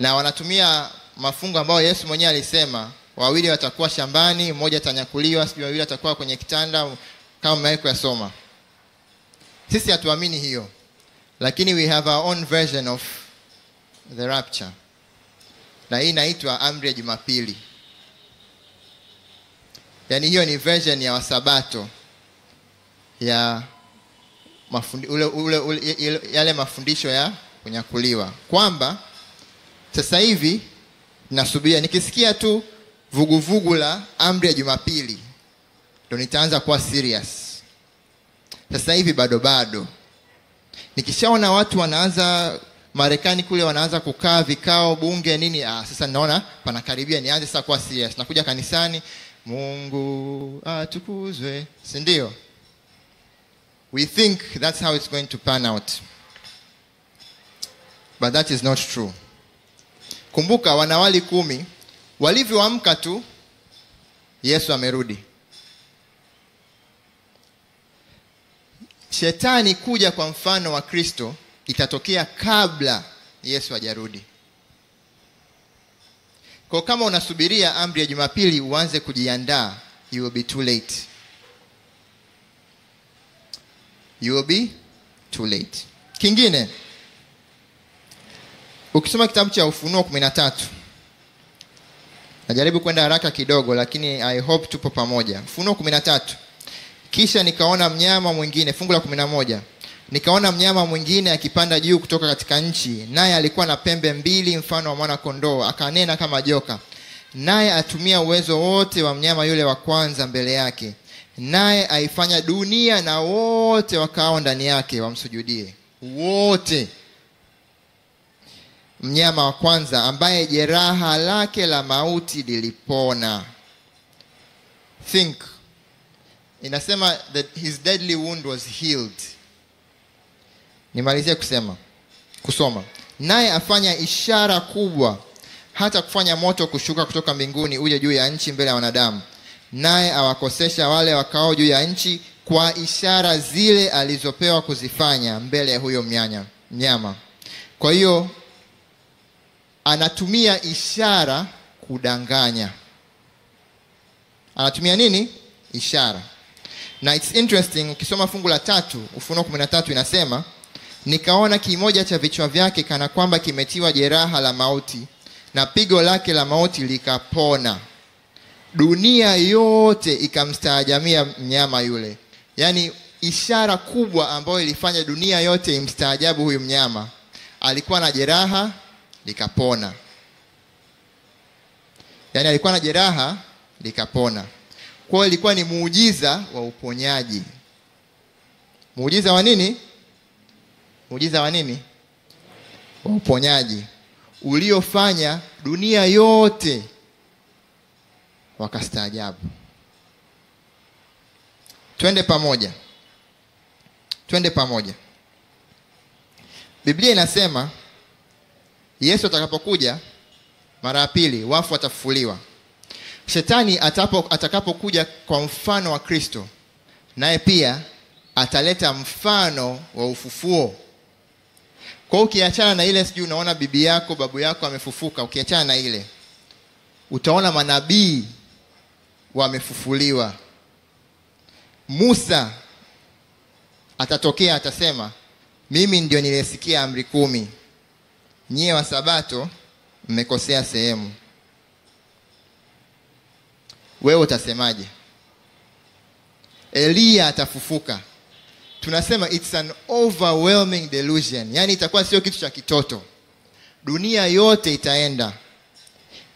Na wanatumia mafungo ambayo Yesu mwenyewe alisema, wawili watakuwa shambani, mmoja atanyakuliwa, sio wawili watakuwa kwenye kitanda, kama mmewahi kuyasoma. Sisi hatuamini hiyo. Lakini we have our own version of the rapture. Na hii inaitwa amri ya Jumapili. Yaani hiyo ni version ya Wasabato ya yale mafundisho ya kunyakuliwa. Kwamba sasa hivi nasubiria, nikisikia tu vuguvugu la amri ya Jumapili ndio nitaanza kuwa serious. Sasa hivi bado. Nikishaona watu wanaanza Marekani kule wanaanza kukaa vikao bunge nini, sasa naona panakaribia nianze sasa kuwa serious. Nakuja kanisani, Mungu atukuzwe, si ndio? We think that's how it's going to pan out. But that is not true. Kumbuka wanawali 10 walivyoamka tu Yesu amerudi. Shetani kuja kwa mfano wa Kristo itatokea kabla Yesu hajarudi. Kwa kama unasubiria amri ya Jumapili uanze kujiandaa, you will be too late. You will be too late. Kingine, ukisoma kitabu cha Ufunuo 13, najaribu kwenda haraka kidogo lakini I hope tupo pamoja. Ufunuo 13. Kisha nikaona mnyama mwingine, fungu la 11. Nikaona mnyama mwingine akipanda juu kutoka katika nchi, naye alikuwa na pembe 2 mfano wa mwana kondoo, akanena kama joka. Naye atumia uwezo wote wa mnyama yule wa kwanza mbele yake, naye aifanya dunia na wote wakao ndani yake wamsujudie. Wote. Mnyama wa kwanza ambaye jeraha lake la mauti lilipona. Think. Inasema that his deadly wound was healed. Nimalizie kusoma. Naye afanya ishara kubwa, hata kufanya moto kushuka kutoka mbinguni uje juu ya nchi mbele ya wanadamu. Naye awakosesha wale wakao juu ya nchi kwa ishara zile alizopewa kuzifanya mbele ya huyo mnyama. Kwa hiyo anatumia ishara kudanganya. Anatumia nini? Ishara. Na it's interesting, ukisoma fungu la 3 Ufunuo 13 inasema, nikaona kimoja cha vichwa vyake kana kwamba kimetiwa jeraha la mauti, na pigo lake la mauti likapona. Dunia yote ikamstaajamia mnyama yule. Yaani ishara kubwa ambayo ilifanya dunia yote imstaajabu huyu mnyama, alikuwa na jeraha likapona. Yaani alikuwa na jeraha likapona. Kwa hiyo ilikuwa ni muujiza wa uponyaji. Muujiza wa nini? Muujiza wa nini? Wa uponyaji. Uliofanya dunia yote wakastaajabu. Twende pamoja. Biblia inasema Yesu atakapokuja mara ya pili, wafu watafufuliwa. Shetani atakapokuja kwa mfano wa Kristo, naye pia ataleta mfano wa ufufuo. Kwa ukiachana na ile sijui unaona bibi yako, babu yako amefufuka, ukiachana na ile, utaona manabii wamefufuliwa. Musa atatokea atasema, mimi ndio nilisikia amri 10. Nyie wa Sabato mmekosea sehemu. Wewe utasemaje? Elia atafufuka. Tunasema it's an overwhelming delusion. Yaani itakuwa sio kitu cha kitoto. Dunia yote itaenda.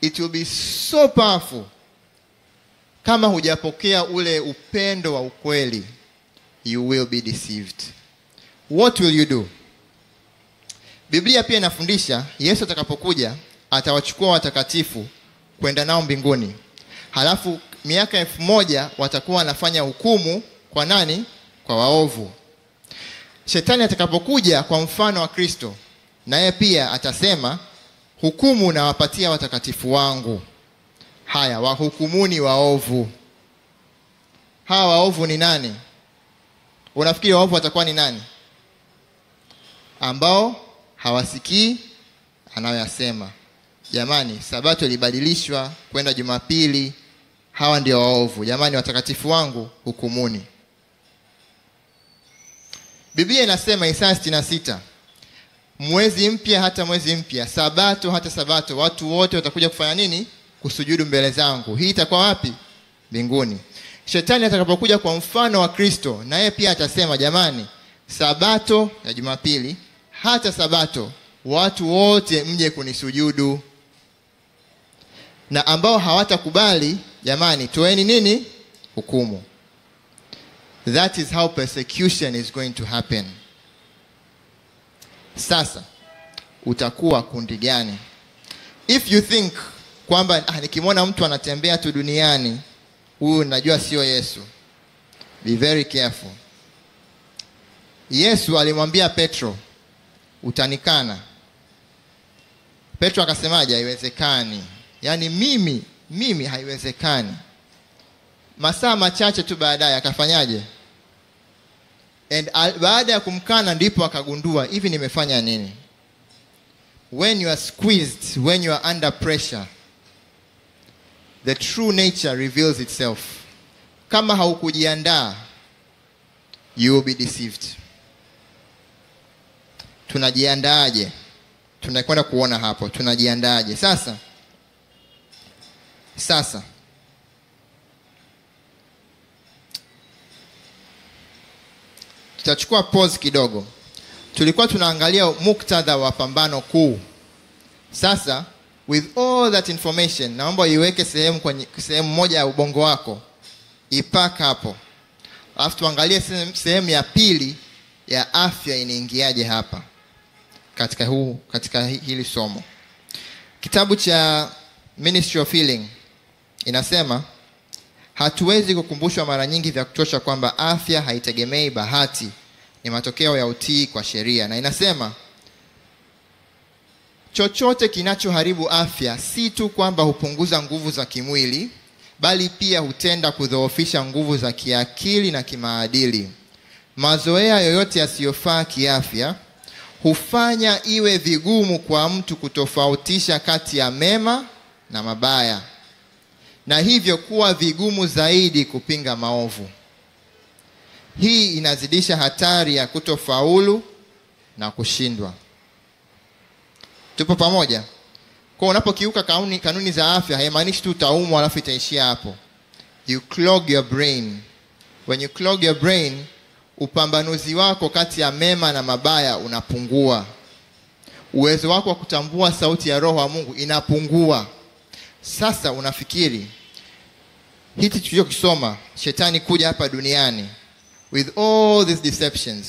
It will be so powerful. Kama hujapokea ule upendo wa ukweli, you will be deceived. What will you do? Biblia pia inafundisha Yesu atakapokuja atawachukua watakatifu kwenda nao mbinguni. Halafu miaka 1000 watakuwa wanafanya hukumu kwa nani? Kwa waovu. Shetani atakapokuja kwa mfano wa Kristo, naye pia atasema, hukumu nawapatia watakatifu wangu. Haya, wahukumuni waovu. Hawa waovu ni nani? Unafikiri waovu watakuwa ni nani? Ambao hawasikii anayoyasema. Jamani, sabato ilibadilishwa kwenda Jumapili. Hawa ndio waovu. Jamani, watakatifu wangu, hukumuni. Biblia inasema Isaya 66, mwezi mpya hata mwezi mpya, sabato hata sabato, watu wote watakuja kufanya nini? Kusujudu mbele zangu. Hii itakuwa wapi? Mbinguni. Shetani atakapokuja kwa mfano wa Kristo, naye pia atasema, jamani, sabato ya Jumapili hata sabato, watu wote mje kunisujudu. Na ambao hawatakubali, jamani, toeni nini? Hukumu. That is how persecution is going to happen. Sasa utakuwa kundi gani? If you think kwamba nikimwona mtu anatembea tu duniani, huyu najua sio Yesu, be very careful. Yesu alimwambia Petro, utanikana. Petro akasemaje? Haiwezekani. Yaani mimi haiwezekani. Masaa machache tu baadaye akafanyaje? Baada ya kumkana ndipo akagundua, hivi nimefanya nini? When you are squeezed, when you are under pressure, the true nature reveals itself. Kama haukujiandaa, you will be deceived. Tunajiandaaje? Tunakwenda kuona hapo. Tunajiandaaje? Sasa tutachukua pause kidogo. Tulikuwa tunaangalia muktadha wa pambano kuu. Sasa with all that information, naomba iweke sehemu moja ya ubongo wako, ipaka hapo. Alafu tuangalie sehemu ya pili ya afya inaingiaje hapa katika hili somo. Kitabu cha Ministry of Healing inasema, hatuwezi kukumbushwa mara nyingi vya kutosha kwamba afya haitegemei bahati, ni matokeo ya utii kwa sheria. Na inasema, chochote kinachoharibu afya si tu kwamba hupunguza nguvu za kimwili, bali pia hutenda kudhoofisha nguvu za kiakili na kimaadili. Mazoea yoyote yasiyofaa kiafya hufanya iwe vigumu kwa mtu kutofautisha kati ya mema na mabaya, na hivyo kuwa vigumu zaidi kupinga maovu. Hii inazidisha hatari ya kutofaulu na kushindwa. Tupo pamoja? Kwa unapokiuka kanuni za afya, haimaanishi tu utaumwa alafu itaishia hapo. You clog your brain. When you clog your brain, upambanuzi wako kati ya mema na mabaya unapungua. Uwezo wako wa kutambua sauti ya Roho wa Mungu inapungua. Sasa unafikiri hiki tulichokisoma, shetani kuja hapa duniani with all these deceptions,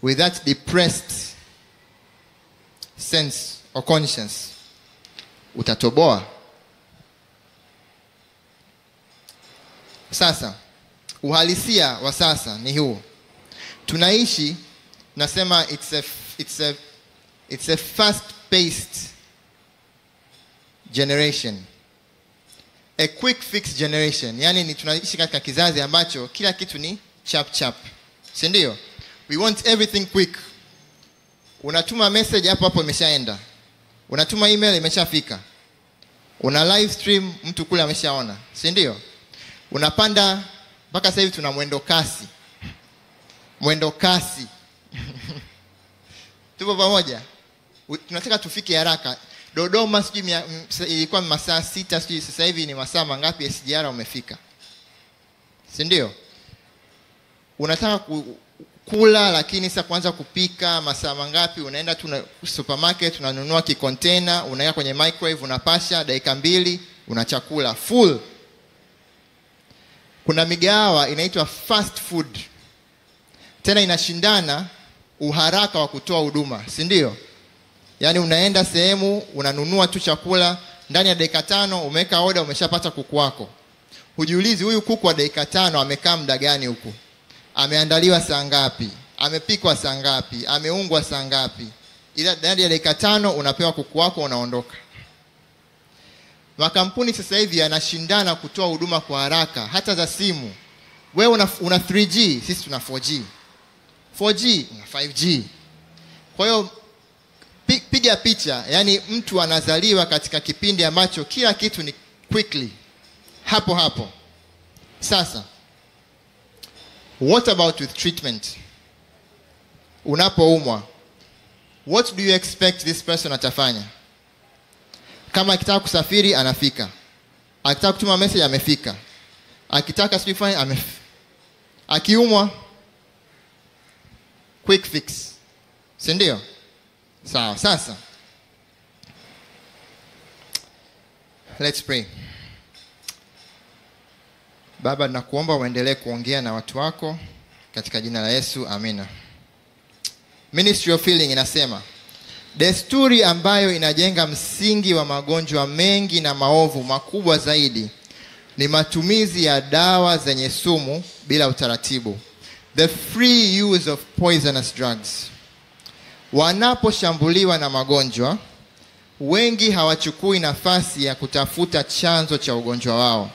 with that depressed sense or conscience, utatoboa? Sasa uhalisia wa sasa ni huu. Tunaishi, nasema it's a fast paced generation, a quick fix generation. Yani tunaishi katika kizazi ambacho kila kitu ni chap, si ndio? We want everything quick. Unatuma message hapo imeshaenda, unatuma email imeshafika, una live stream mtu kule ameshaona, si ndio? Unapanda mpaka sasa hivi tuna mwendo kasi. Tupo pamoja? Tunataka tufike haraka. Dodoma sijui ilikuwa masaa 6, sijui sasa hivi ni masaa mangapi SGR umefika, si ndio? Unataka kula, lakini sasa kuanza kupika masaa mangapi? Unaenda tu supermarket, unanunua kicontainer, unaweka kwenye microwave, unapasha dakika 2, una chakula full. kuna migahawa inaitwa fast food, tena inashindana uharaka wa kutoa huduma, si ndio? Yaani unaenda sehemu unanunua tu chakula, ndani ya dakika 5 umeweka order, umeshapata kuku wako. Hujiulizi huyu kuku wa dakika 5 amekaa muda gani huku? Ameandaliwa saa ngapi? Amepikwa saa ngapi? Ameungwa saa ngapi? Ila ndani ya dakika 5 unapewa kuku wako, unaondoka. Makampuni sasa hivi yanashindana kutoa huduma kwa haraka, hata za simu. Wewe una 3G, sisi tuna 4G. 4G, una 5G. Kwa hiyo piga picha, yani mtu anazaliwa katika kipindi ambacho kila kitu ni quickly, hapo hapo. Sasa, what about with treatment? Unapoumwa, what do you expect this person atafanya? Kama akitaka kusafiri anafika, akitaka kutuma message amefika, akitaka sifanye akiumwa quick fix, si ndio? Sawa. Sasa let's pray. Baba, nakuomba uendelee kuongea na watu wako katika jina la Yesu, amina. Ministry of Healing inasema desturi ambayo inajenga msingi wa magonjwa mengi na maovu makubwa zaidi ni matumizi ya dawa zenye sumu bila utaratibu, the free use of poisonous drugs. Wanaposhambuliwa na magonjwa, wengi hawachukui nafasi ya kutafuta chanzo cha ugonjwa wao.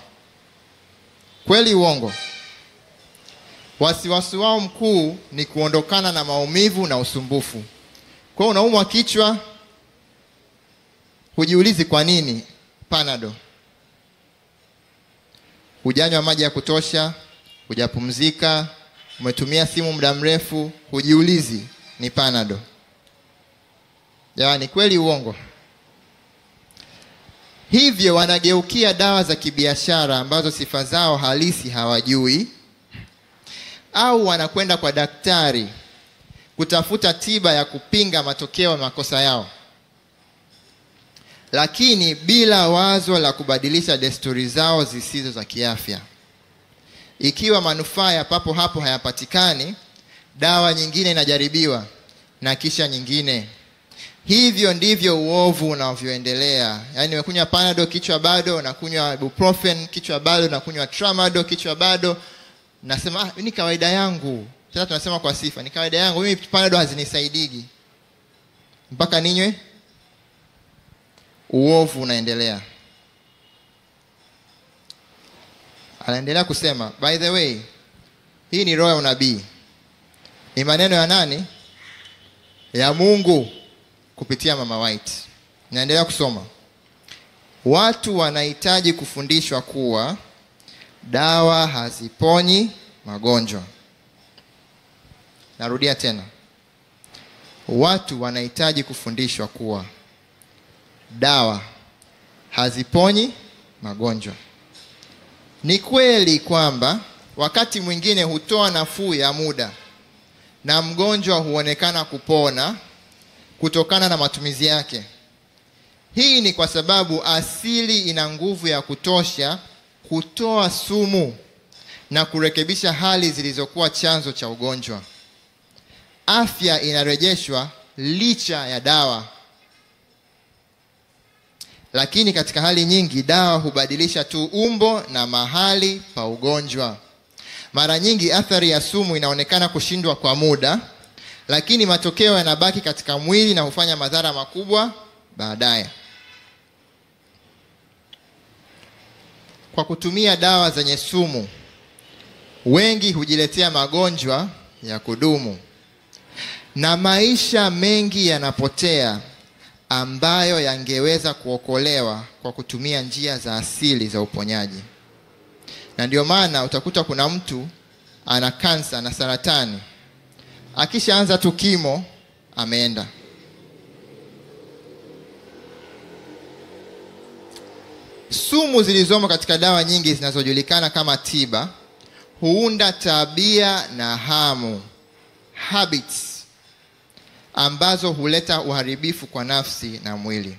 Kweli uongo? Wasiwasi wao mkuu ni kuondokana na maumivu na usumbufu. Kwa unaumwa kichwa, hujiulizi kwa nini? Panado. Hujanywa maji ya kutosha, hujapumzika, umetumia simu muda mrefu, hujiulizi ni Panado. Yaani kweli uongo? Hivyo wanageukia dawa za kibiashara ambazo sifa zao halisi hawajui, au wanakwenda kwa daktari kutafuta tiba ya kupinga matokeo ya makosa yao, lakini bila wazo la kubadilisha desturi zao zisizo za kiafya. Ikiwa manufaa ya papo hapo hayapatikani, dawa nyingine inajaribiwa na kisha nyingine. Hivyo ndivyo uovu unavyoendelea. Yaani umekunywa Panadol kichwa bado, unakunywa Ibuprofen kichwa bado, unakunywa Tramadol kichwa bado. Nasema ni kawaida yangu. Sasa tunasema kwa sifa, ni kawaida yangu. Mimi Panadol hazinisaidigi. Mpaka ninywe. Uovu unaendelea. Anaendelea kusema, by the way, hii ni roho ya unabii. Ni maneno ya nani? Ya Mungu kupitia Mama White. Naendelea kusoma. Watu wanahitaji kufundishwa kuwa dawa haziponyi magonjwa. Narudia tena. Watu wanahitaji kufundishwa kuwa dawa haziponyi magonjwa. Ni kweli kwamba wakati mwingine hutoa nafuu ya muda na mgonjwa huonekana kupona kutokana na matumizi yake. Hii ni kwa sababu asili ina nguvu ya kutosha kutoa sumu na kurekebisha hali zilizokuwa chanzo cha ugonjwa. Afya inarejeshwa licha ya dawa. Lakini katika hali nyingi dawa hubadilisha tu umbo na mahali pa ugonjwa. Mara nyingi athari ya sumu inaonekana kushindwa kwa muda, lakini matokeo yanabaki katika mwili na hufanya madhara makubwa baadaye. Kwa kutumia dawa zenye sumu, wengi hujiletea magonjwa ya kudumu na maisha mengi yanapotea ambayo yangeweza kuokolewa kwa kutumia njia za asili za uponyaji. Na ndio maana utakuta kuna mtu ana kansa na saratani, akishaanza tu kimo ameenda. Sumu zilizomo katika dawa nyingi zinazojulikana kama tiba huunda tabia na hamu, habits, ambazo huleta uharibifu kwa nafsi na mwili.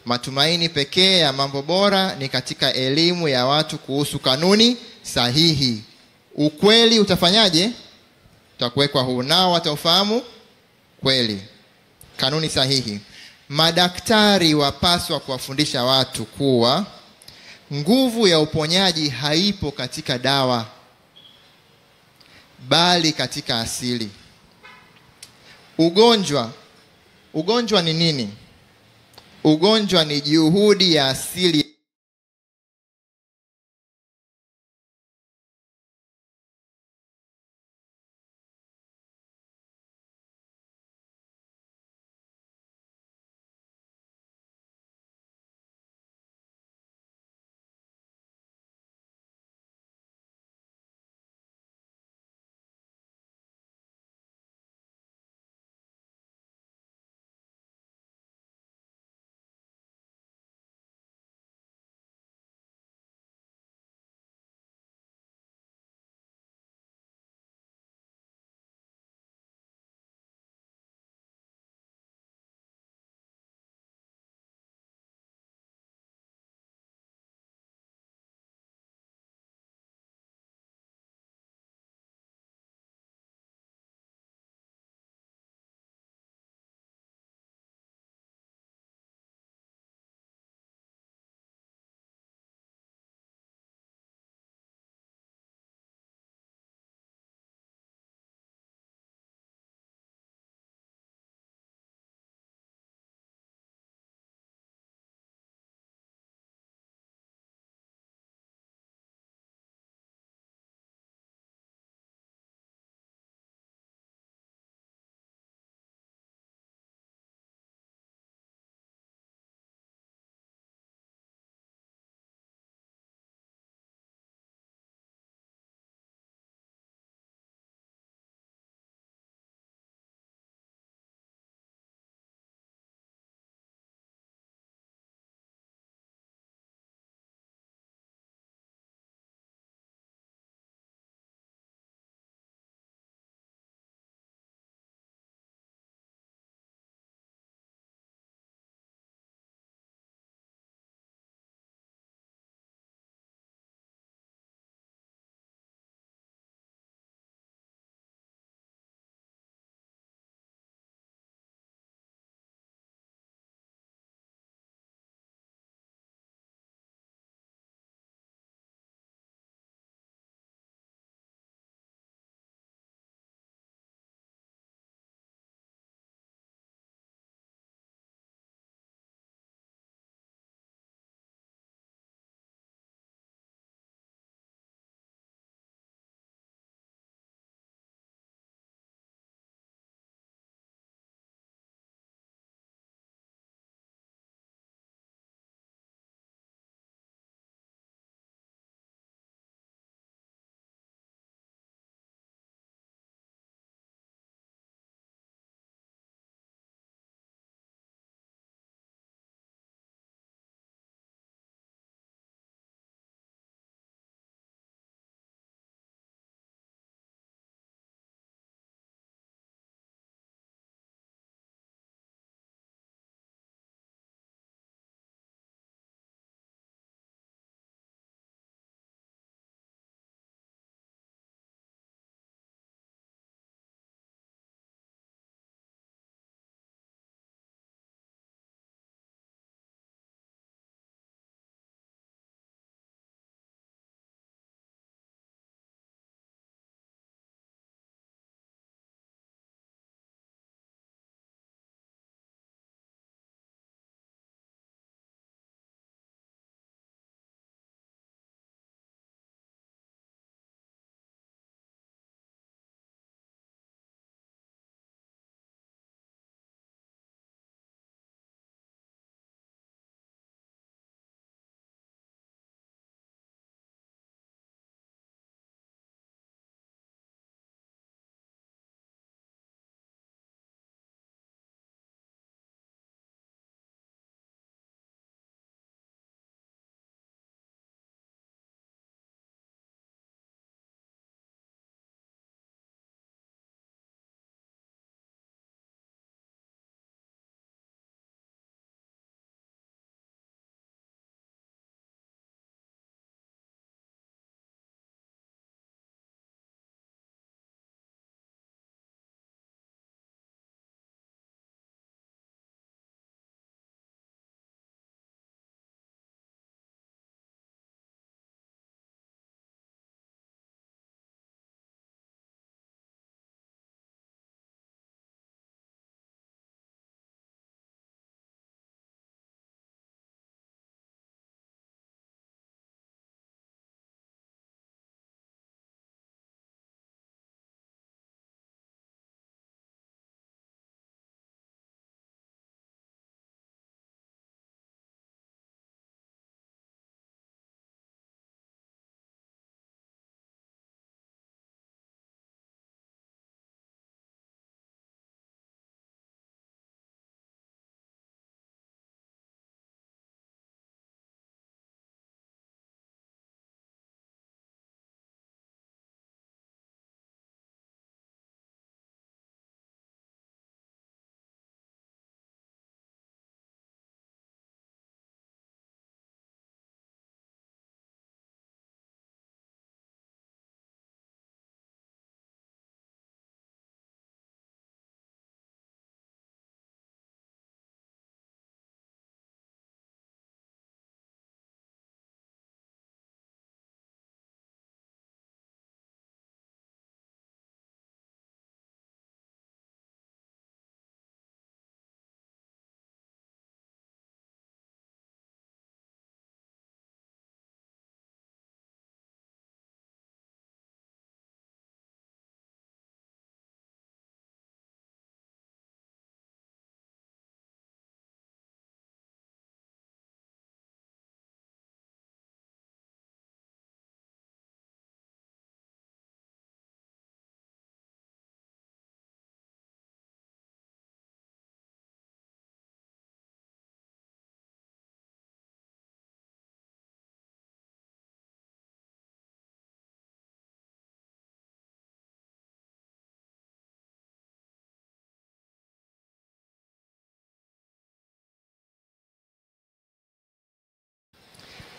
Matumaini pekee ya mambo bora ni katika elimu ya watu kuhusu kanuni sahihi. Ukweli utafanyaje? Utakuwekwa huu, nao wataufahamu kweli. Kanuni sahihi. Madaktari wapaswa kuwafundisha watu kuwa nguvu ya uponyaji haipo katika dawa, bali katika asili. Ugonjwa ni nini? Ugonjwa ni juhudi ya asili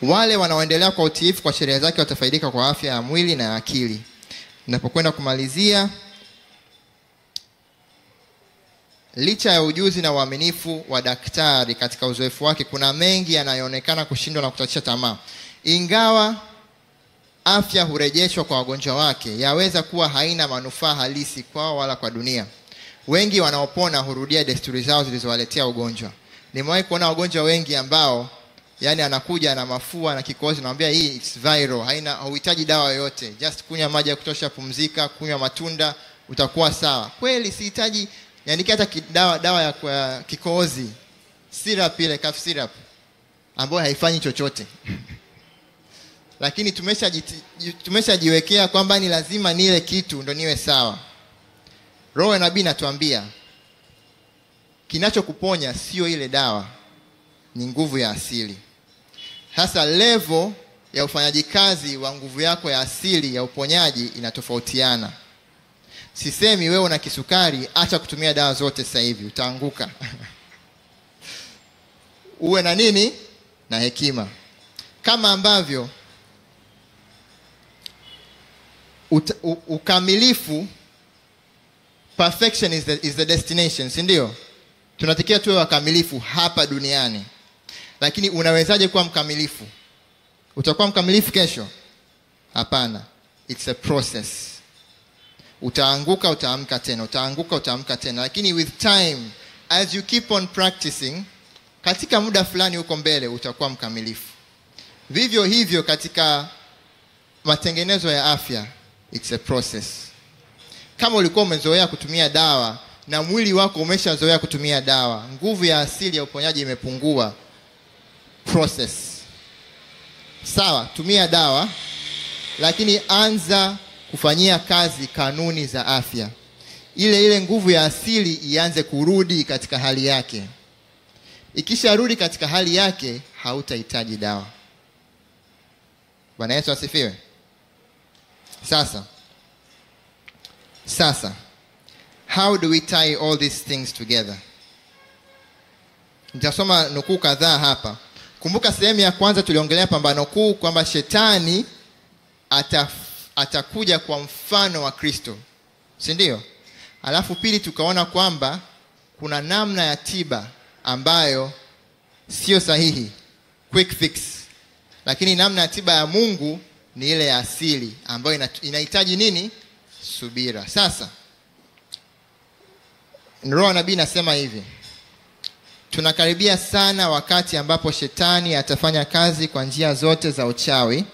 Wale wanaoendelea kwa utiifu kwa sheria zake watafaidika kwa afya ya mwili na akili. Ninapokwenda kumalizia, licha ya ujuzi na uaminifu wa daktari katika uzoefu wake, kuna mengi yanayoonekana kushindwa na kutatisha tamaa. Ingawa afya hurejeshwa kwa wagonjwa wake, yaweza kuwa haina manufaa halisi kwao wala kwa dunia. Wengi wanaopona hurudia desturi zao zilizowaletea ugonjwa. Nimewahi kuona wagonjwa wengi ambao yani anakuja na mafua na kikohozi, naambia hii it's viral, hauhitaji dawa yoyote, just kunywa maji ya kutosha, pumzika, kunywa matunda, utakuwa sawa. Kweli sihitaji yani hata dawa ya kikohozi, syrup ile cough syrup ambayo haifanyi chochote. Lakini tumeshajiwekea kwamba ni lazima nile kitu ndo niwe sawa. Roho ya nabii natuambia kinachokuponya sio ile dawa, ni nguvu ya asili. Hasa level ya ufanyaji kazi wa nguvu yako ya asili ya uponyaji inatofautiana. Sisemi wewe una kisukari acha kutumia dawa zote sasa hivi, utaanguka. Uwe na nini? Na hekima. Kama ambavyo ukamilifu, perfection is the destination, si ndio? Tunatakiwa tuwe wakamilifu hapa duniani. Lakini unawezaje kuwa mkamilifu? Utakuwa mkamilifu kesho? Hapana. It's a process. Utaanguka, utaamka tena, utaanguka, utaamka tena. Lakini with time, as you keep on practicing, katika muda fulani huko mbele utakuwa mkamilifu. Vivyo hivyo katika matengenezo ya afya, it's a process. Kama ulikuwa umezoea kutumia dawa na mwili wako umeshazoea kutumia dawa, nguvu ya asili ya uponyaji imepungua. Process. Sawa, tumia dawa, lakini anza kufanyia kazi kanuni za afya. Ile nguvu ya asili ianze kurudi katika hali yake. Ikisharudi katika hali yake, hautahitaji dawa. Bwana Yesu asifiwe. Sasa how do we tie all these things together? Nitasoma nukuu kadhaa hapa. Kumbuka sehemu ya kwanza tuliongelea pambano kuu kwamba shetani atakuja kwa mfano wa Kristo, si ndio? Alafu pili tukaona kwamba kuna namna ya tiba ambayo sio sahihi, quick fix. Lakini namna ya tiba ya Mungu ni ile ya asili ambayo inahitaji nini? Subira. Sasa Roho nabii nasema hivi, tunakaribia sana wakati ambapo shetani atafanya kazi kwa njia zote za uchawi,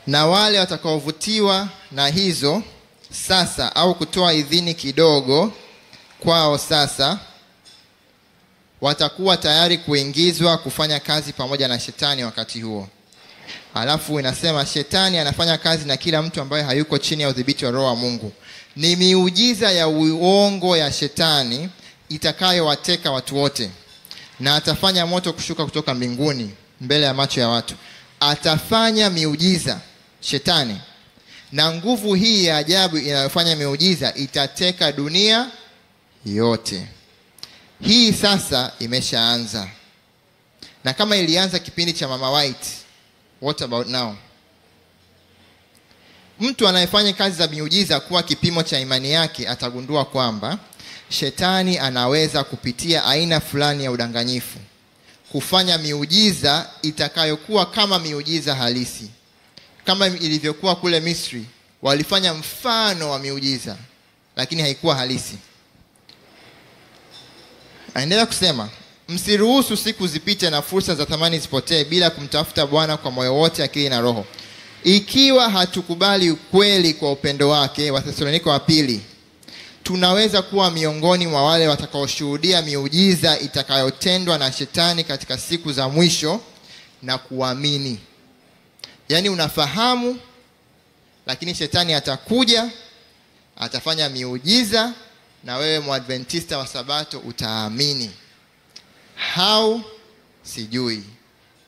na wale watakaovutiwa na hizo sasa au kutoa idhini kidogo kwao sasa watakuwa tayari kuingizwa kufanya kazi pamoja na shetani wakati huo. Alafu inasema shetani anafanya kazi na kila mtu ambaye hayuko chini ya udhibiti wa Roho wa Mungu. Ni miujiza ya uongo ya shetani itakayowateka watu wote, na atafanya moto kushuka kutoka mbinguni mbele ya macho ya watu. Atafanya miujiza shetani, na nguvu hii ya ajabu inayofanya miujiza itateka dunia yote. Hii sasa imeshaanza, na kama ilianza kipindi cha Mama White, what about now? Mtu anayefanya kazi za miujiza kuwa kipimo cha imani yake atagundua kwamba shetani anaweza kupitia aina fulani ya udanganyifu kufanya miujiza itakayokuwa kama miujiza halisi. Kama ilivyokuwa kule Misri, walifanya mfano wa miujiza lakini haikuwa halisi. Aendelea kusema, msiruhusu siku zipite na fursa za thamani zipotee bila kumtafuta Bwana kwa moyo wote, akili na roho. Ikiwa hatukubali ukweli kwa upendo wake, Wathesalonike wa pili, tunaweza kuwa miongoni mwa wale watakaoshuhudia miujiza itakayotendwa na shetani katika siku za mwisho na kuamini. Yaani unafahamu, lakini shetani atakuja, atafanya miujiza, na wewe Mwadventista wa Sabato utaamini. How? Sijui.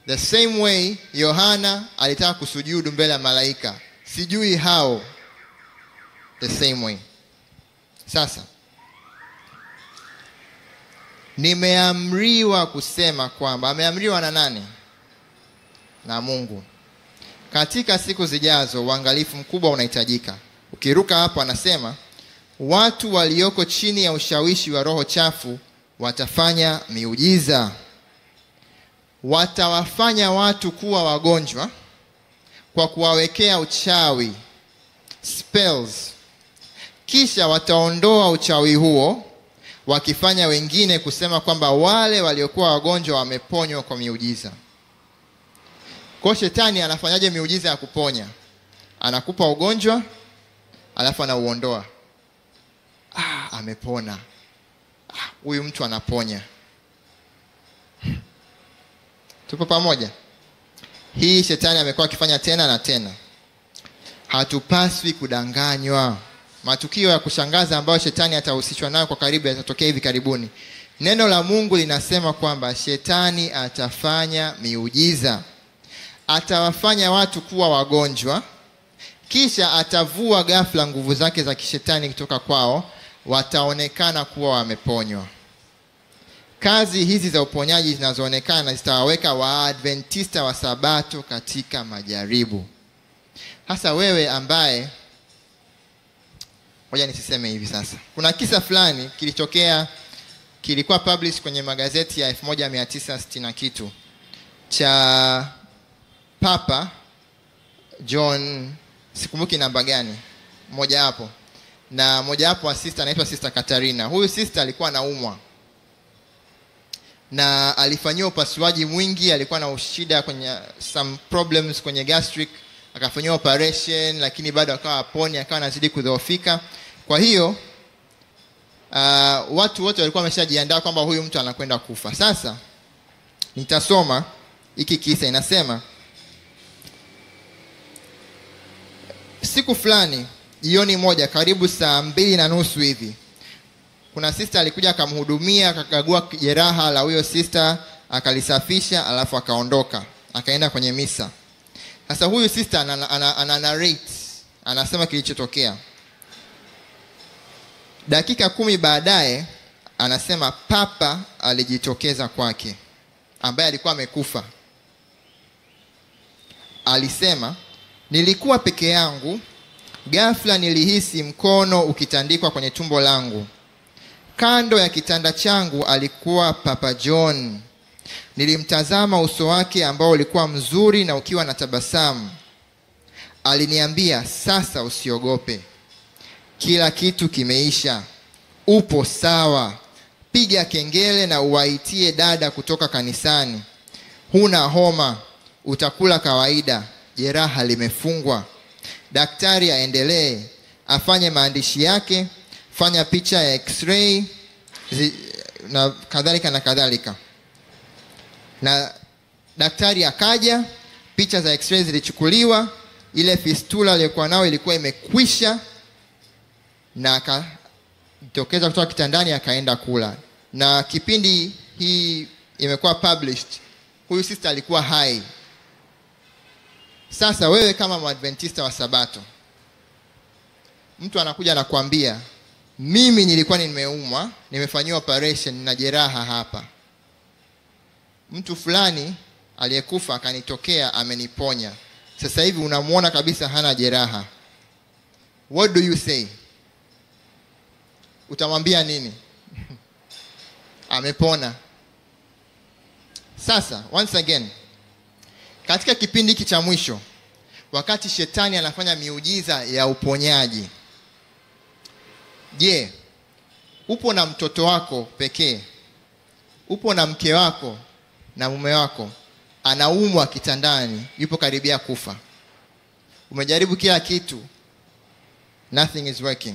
The same way Yohana alitaka kusujudu mbele ya malaika. Sijui how. The same way. Sasa nimeamriwa kusema kwamba. Ameamriwa na nani? Na Mungu. Katika siku zijazo uangalifu mkubwa unahitajika. Ukiruka hapo anasema watu walioko chini ya ushawishi wa roho chafu watafanya miujiza. Watawafanya watu kuwa wagonjwa kwa kuwawekea uchawi, spells. Kisha wataondoa uchawi huo wakifanya wengine kusema kwamba wale waliokuwa wagonjwa wameponywa kwa miujiza. Kwa shetani anafanyaje miujiza ya kuponya? Anakupa ugonjwa alafu anauondoa. Amepona. Huyu mtu anaponya. Tupo pamoja? Hii shetani amekuwa akifanya tena na tena. Hatupaswi kudanganywa. Matukio ya kushangaza ambayo shetani atahusishwa nayo kwa karibu yatatokea hivi karibuni. Neno la Mungu linasema kwamba shetani atafanya miujiza. Atawafanya watu kuwa wagonjwa, kisha atavua ghafla nguvu zake za kishetani kutoka kwao, wataonekana kuwa wameponywa. Kazi hizi za uponyaji zinazoonekana zitawaweka Waadventista wa Sabato katika majaribu. Hasa wewe ambaye, ngoja nisiseme hivi sasa. Kuna kisa fulani kilitokea, kilikuwa published kwenye magazeti ya 1960 na kitu, cha Papa John, sikumbuki namba gani, moja hapo. Na moja hapo wa sister anaitwa Sister Katarina. Huyu sister alikuwa anaumwa na alifanyiwa upasuaji mwingi. Alikuwa na shida kwenye some problems kwenye gastric, akafanyiwa operation, lakini bado akawa haponi, akawa anazidi kudhoofika. Kwa hiyo watu wote walikuwa wameshajiandaa kwamba huyu mtu anakwenda kufa. Sasa nitasoma hiki kisa. Inasema siku fulani jioni moja karibu saa 2:30 hivi, kuna sister alikuja akamhudumia, akakagua jeraha la huyo sister, akalisafisha, alafu akaondoka, akaenda kwenye misa. Sasa huyu sister ana narrate, anasema kilichotokea. Dakika 10 baadaye anasema Papa alijitokeza kwake, ambaye alikuwa amekufa. Alisema, nilikuwa peke yangu, ghafla nilihisi mkono ukitandikwa kwenye tumbo langu. Kando ya kitanda changu alikuwa Papa John. Nilimtazama uso wake ambao ulikuwa mzuri na ukiwa na tabasamu. Aliniambia, sasa usiogope. Kila kitu kimeisha. Upo sawa. Piga kengele na uwaitie dada kutoka kanisani. Huna homa. Utakula kawaida. Jeraha limefungwa. Daktari aendelee. Afanye maandishi yake. Fanya picha ya x-ray na kadhalika na kadhalika. Na daktari akaja, picha za x-ray zilichukuliwa, ile fistula aliyokuwa nao ilikuwa imekwisha, na akatokeza kutoka kitandani akaenda kula. Na kipindi hii imekuwa published, huyu sister alikuwa hai. Sasa wewe kama Mwadventista wa Sabato, mtu anakuja na kuambia, mimi nilikuwa nimeumwa, nimefanyiwa operation na jeraha hapa. Mtu fulani aliyekufa akanitokea, ameniponya. Sasa hivi unamuona kabisa hana jeraha. What do you say? Utamwambia nini? Amepona. Sasa once again, katika kipindi hiki cha mwisho, wakati shetani anafanya miujiza ya uponyaji, je, upo na mtoto wako pekee, upo na mke wako na mume wako, anaumwa kitandani, yupo karibia kufa. Umejaribu kila kitu, nothing is working.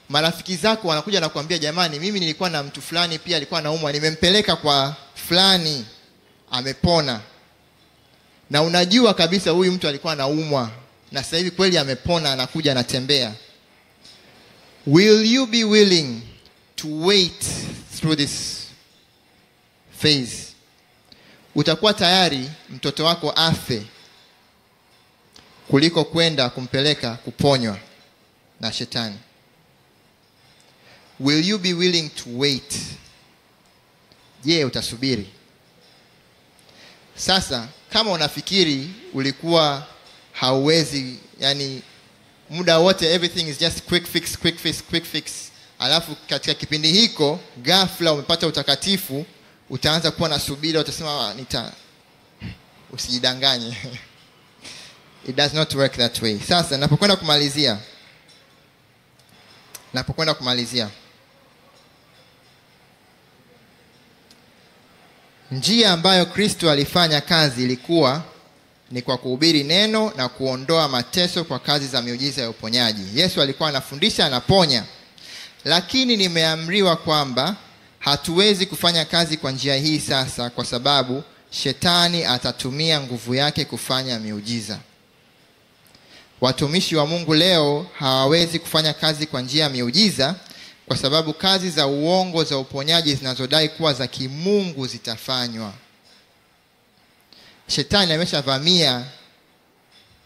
Marafiki zako wanakuja na kuambia, jamani, mimi nilikuwa na mtu fulani pia alikuwa anaumwa, nimempeleka kwa fulani, amepona. Na unajua kabisa huyu mtu alikuwa anaumwa na sasa hivi kweli amepona, anakuja anatembea. Will you be willing to wait through this phase? Utakuwa tayari mtoto wako afe kuliko kwenda kumpeleka kuponywa na shetani? Will you be willing to wait Je, utasubiri? Sasa kama unafikiri ulikuwa hauwezi, yani muda wote everything is just quick fix, alafu katika kipindi hiko ghafla umepata utakatifu, utaanza kuwa na subira, utasema usijidanganye. It does not work that way. Sasa napokwenda kumalizia, njia ambayo Kristo alifanya kazi ilikuwa ni kwa kuhubiri neno na kuondoa mateso kwa kazi za miujiza ya uponyaji. Yesu alikuwa anafundisha, anaponya. Lakini nimeamriwa kwamba hatuwezi kufanya kazi kwa njia hii sasa, kwa sababu shetani atatumia nguvu yake kufanya miujiza. Watumishi wa Mungu leo hawawezi kufanya kazi kwa njia ya miujiza, kwa sababu kazi za uongo za uponyaji zinazodai kuwa za kimungu zitafanywa. Shetani ameshavamia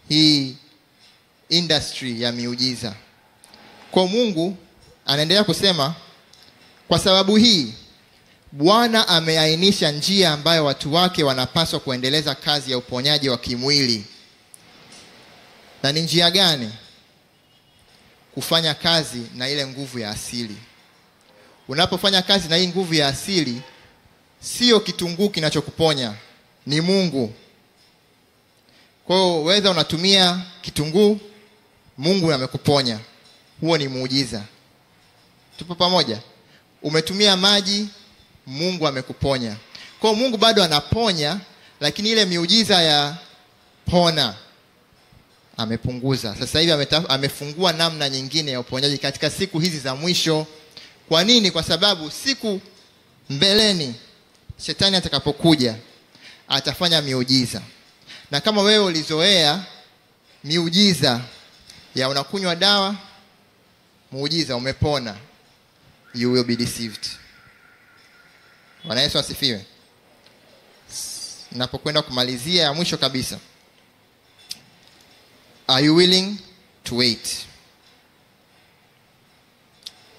hii industry ya miujiza. Kwa Mungu anaendelea kusema, kwa sababu hii Bwana ameainisha njia ambayo watu wake wanapaswa kuendeleza kazi ya uponyaji wa kimwili. Na ni njia gani? Kufanya kazi na ile nguvu ya asili. Unapofanya kazi na hii nguvu ya asili, sio kitunguu kinachokuponya, ni Mungu. Kwa hiyo whether unatumia kitunguu, Mungu amekuponya. Huo ni muujiza. Tupo pamoja? Umetumia maji, Mungu amekuponya. Kwa hiyo Mungu bado anaponya, lakini ile miujiza ya pona amepunguza. Sasa hivi amefungua namna nyingine ya uponyaji katika siku hizi za mwisho. Kwa nini? Kwa sababu siku mbeleni shetani atakapokuja atafanya miujiza. Na kama wewe ulizoea miujiza ya unakunywa dawa, muujiza umepona, you will be deceived. Bwana Yesu asifiwe. Napokwenda kumalizia ya mwisho kabisa, are you willing to wait?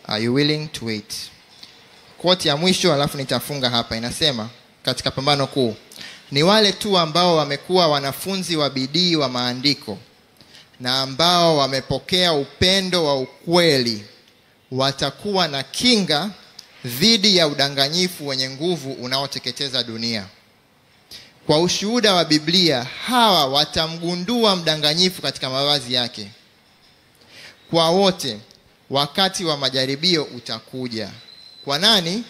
Are you willing to wait? Quote ya mwisho alafu nitafunga hapa, inasema katika Pambano Kuu, ni wale tu ambao wamekuwa wanafunzi wa bidii wa maandiko na ambao wamepokea upendo wa ukweli watakuwa na kinga dhidi ya udanganyifu wenye nguvu unaoteketeza dunia. Kwa ushuhuda wa Biblia, hawa watamgundua mdanganyifu katika mavazi yake. Kwa wote, wakati wa majaribio utakuja. Kwa nani?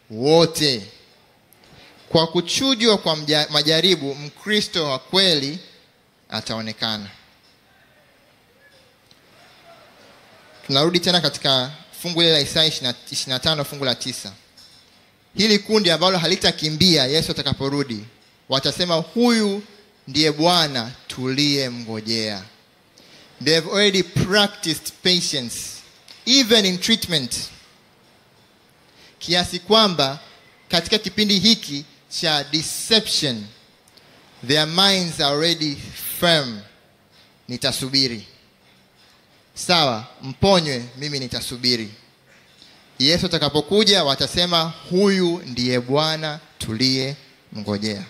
Wote. Kwa kuchujwa kwa majaribu, Mkristo wa kweli ataonekana. Tunarudi tena katika fungu la Isaya 25 fungu la 9. Hili kundi ambalo halitakimbia Yesu atakaporudi, watasema, huyu ndiye Bwana tuliyemngojea. They have already practiced patience even in treatment, kiasi kwamba katika kipindi hiki cha deception their minds are already firm. Nitasubiri. Sawa, mponywe, mimi nitasubiri. Yesu atakapokuja watasema, huyu ndiye Bwana tuliyemngojea.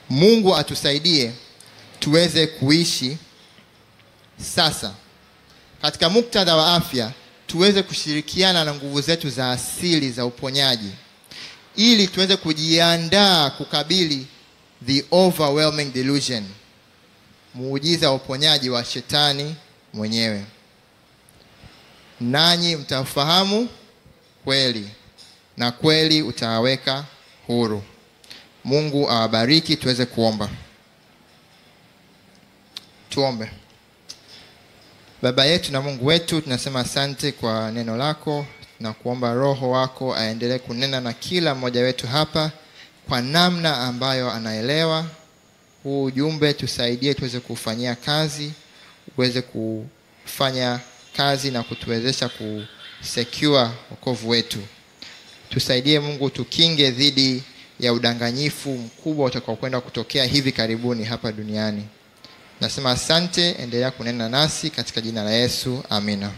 Mungu atusaidie tuweze kuishi sasa katika muktadha wa afya, tuweze kushirikiana na nguvu zetu za asili za uponyaji, ili tuweze kujiandaa kukabili the overwhelming delusion, muujiza wa uponyaji wa shetani mwenyewe. Nanyi mtafahamu kweli, na kweli utawaweka huru. Mungu awabariki. Tuweze kuomba. Tuombe. Baba yetu na Mungu wetu, tunasema asante kwa neno lako, na kuomba Roho wako aendelee kunena na kila mmoja wetu hapa kwa namna ambayo anaelewa huu ujumbe. Tusaidie tuweze kufanyia kazi, uweze kufanya kazi na kutuwezesha kusecure wokovu wetu. Tusaidie Mungu, tukinge dhidi ya udanganyifu mkubwa utakao kwenda kutokea hivi karibuni hapa duniani. Nasema asante, endelea kunena nasi katika jina la Yesu. Amina.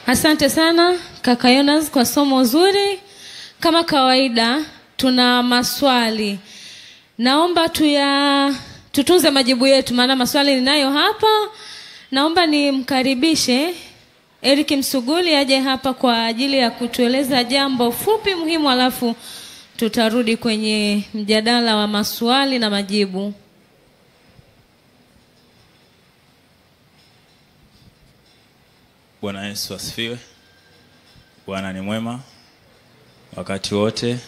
Asante sana kaka Yonas kwa somo zuri. Kama kawaida tuna maswali. Naomba tutunze majibu yetu maana maswali ninayo hapa. Naomba nimkaribishe Eric Msuguli aje hapa kwa ajili ya kutueleza jambo fupi muhimu, alafu tutarudi kwenye mjadala wa maswali na majibu. Bwana Yesu asifiwe. Bwana ni mwema wakati wote.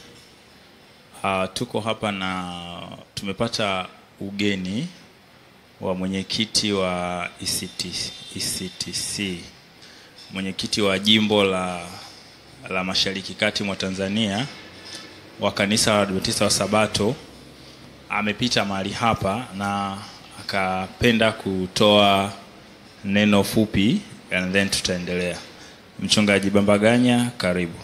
Tuko hapa na tumepata ugeni wa mwenyekiti wa ECTC, mwenyekiti wa jimbo la Mashariki Kati mwa Tanzania wa kanisa la Adventista wa Sabato. Amepita mahali hapa na akapenda kutoa neno fupi and then tutaendelea. Mchungaji Bambaganya, karibu.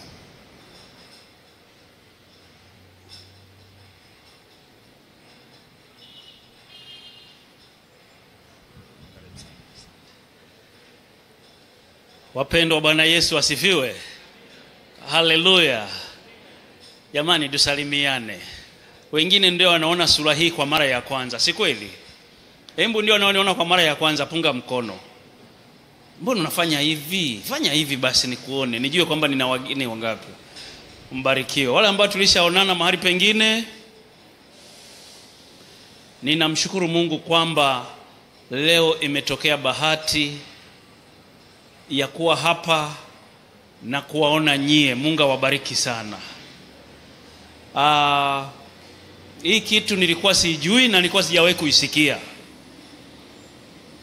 Wapendwa, Bwana Yesu asifiwe. Haleluya. Jamani, tusalimiane. Wengine ndio wanaona sura hii kwa mara ya kwanza, si kweli? Hebu ndio wanaona kwa mara ya kwanza, punga mkono. Mbona unafanya hivi? Fanya hivi basi nikuone, nijue kwamba nina wageni wangapi. Mbarikiwe. Wale ambao tulishaonana mahali pengine, ninamshukuru Mungu kwamba leo imetokea bahati ya kuwa hapa na kuwaona nyie. Mungu awabariki sana. Hii kitu nilikuwa sijui na nilikuwa sijawahi kuisikia.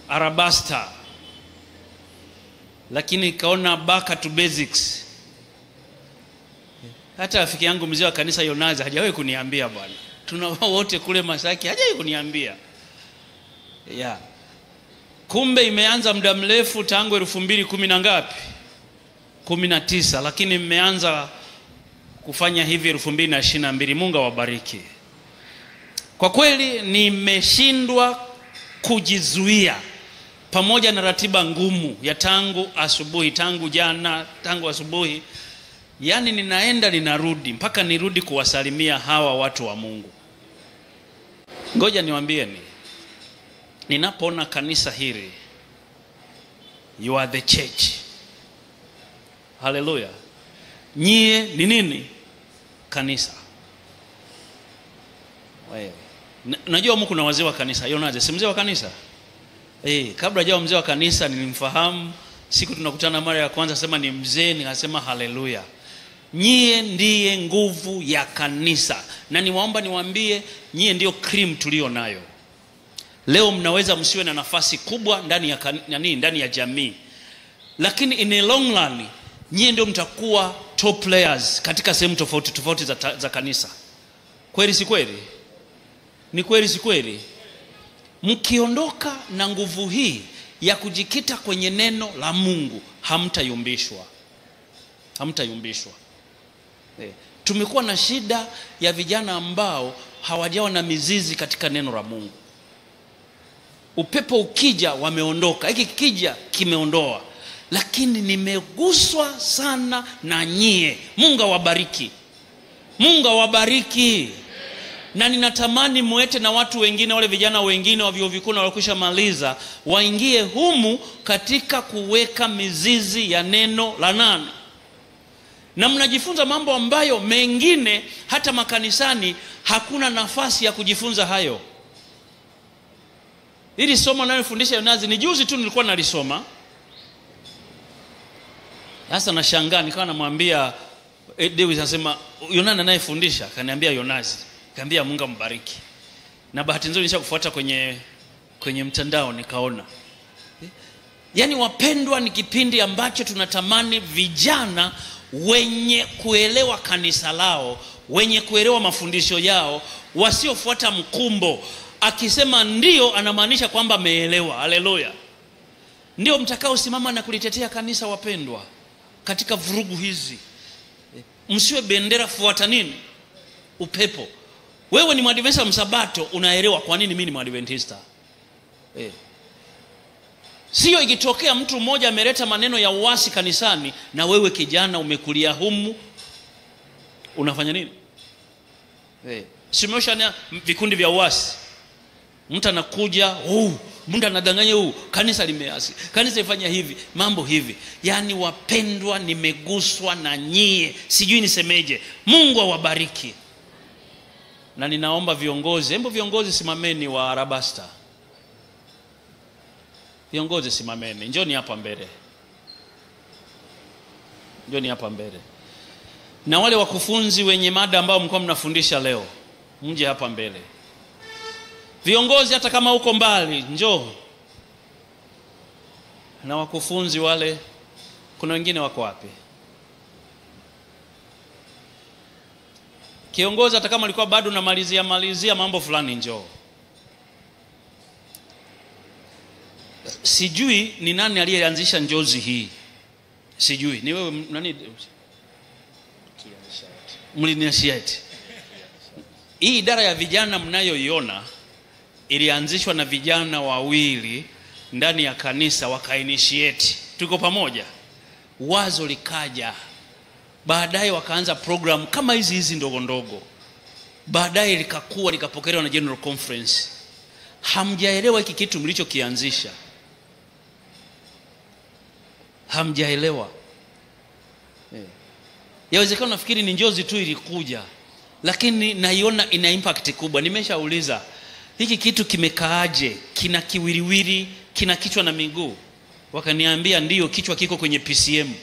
Arabasta. Lakini kaona back to basics. Hata rafiki yangu mzee wa kanisa Yonazi hajawahi kuniambia bwana. Tuna wote kule Masaki, hajawahi kuniambia. Yeah. Kumbe imeanza muda mrefu tangu 2010 na ngapi? 19, lakini mmeanza kufanya hivi 2022. Mungu awabariki. Kwa kweli nimeshindwa kujizuia pamoja na ratiba ngumu ya tangu asubuhi, tangu jana, tangu asubuhi. Yani ninaenda ninarudi mpaka nirudi kuwasalimia hawa watu wa Mungu. Ngoja niwaambieni, ninapoona kanisa hili, you are the church. Haleluya. Nyie ni nini? Kanisa. Wewe najua Mungu kuna wazee wa kanisa. Yonaje, si mzee wa kanisa? Kabla hajawa mzee wa kanisa nilimfahamu. Siku tunakutana mara ya kwanza sema ni mzee, nikasema haleluya. Nyie ndiye nguvu ya kanisa. Na niwaomba niwaambie, nyie ndio cream tulio nayo. Leo mnaweza msiwe na nafasi kubwa ndani ya jamii, lakini in a long run nyie ndio mtakuwa top players katika sehemu tofauti tofauti za kanisa. Kweli si kweli? Ni kweli si kweli? Mkiondoka na nguvu hii ya kujikita kwenye neno la Mungu, hamtayumbishwa. Hamtayumbishwa. Tumekuwa na shida ya vijana ambao hawajawa na mizizi katika neno la Mungu. Upepo ukija wameondoka, hiki kija kimeondoa. Lakini nimeguswa sana na nyie. Mungu awabariki. Mungu awabariki. Na ninatamani muete na watu wengine, wale vijana wengine wa vyuo vikuu na walikwisha maliza, waingie humu katika kuweka mizizi ya neno la nani. Na mnajifunza mambo ambayo mengine hata makanisani hakuna nafasi ya kujifunza hayo. Hili somo nalofundisha Yonazi ni juzi tu nilikuwa nalisoma. Sasa nashangaa, nikawa namwambia David, anasema Yonana anayefundisha, kaniambia Yonazi. Kaambia Mungu ambariki. Na bahati nzuri nishakufuata kwenye mtandao nikaona. Yaani wapendwa, ni kipindi ambacho tunatamani vijana wenye kuelewa kanisa lao, wenye kuelewa mafundisho yao, wasiofuata mkumbo. Akisema ndio anamaanisha kwamba ameelewa. Haleluya. Ndio mtakao simama na kulitetea kanisa, wapendwa, katika vurugu hizi. Msiwe bendera fuata nini? Upepo. Wewe ni Mwadventista Msabato, unaelewa kwa nini mimi ni Mwadventista. Sio ikitokea mtu mmoja ameleta maneno ya uasi kanisani na wewe kijana umekulia humu unafanya nini? Simosha vikundi vya uasi. Mtu anakuja, mtu anadanganya, kanisa limeasi, kanisa ifanya hivi, mambo hivi. Yaani wapendwa, nimeguswa na nyie, sijui nisemeje. Mungu awabariki. Na ninaomba viongozi, viongozi simameni wa Arabasta. Viongozi simameni, njoni hapa mbele. Njoni hapa mbele. Na wale wakufunzi wenye mada ambao mko mnafundisha leo, mje hapa mbele. Viongozi hata kama uko mbali, njoo. Na wakufunzi wale, kuna wengine wako wapi? Kiongozi hata kama alikuwa bado namalizia mambo fulani, njoo. Sijui ni nani aliyeanzisha njozi hii. Sijui ni wewe nani? Mliniashiati. Hii idara ya vijana mnayoiona ilianzishwa na vijana wawili ndani ya kanisa, wakainitiate. Tuko pamoja. Wazo likaja. Baadaye wakaanza program kama hizi ndogo ndogo. Baadaye likakua, likapokelewa na General Conference. Hamjaelewa hiki kitu mlichokianzisha. Hamjaelewa. Yawezekana nafikiri ni njozi tu ilikuja, lakini naiona ina impact kubwa. Nimeshauliza, hiki kitu kimekaaje? Kina kiwiriwiri, kina kichwa na miguu? Wakaniambia ndio, kichwa kiko kwenye PCM.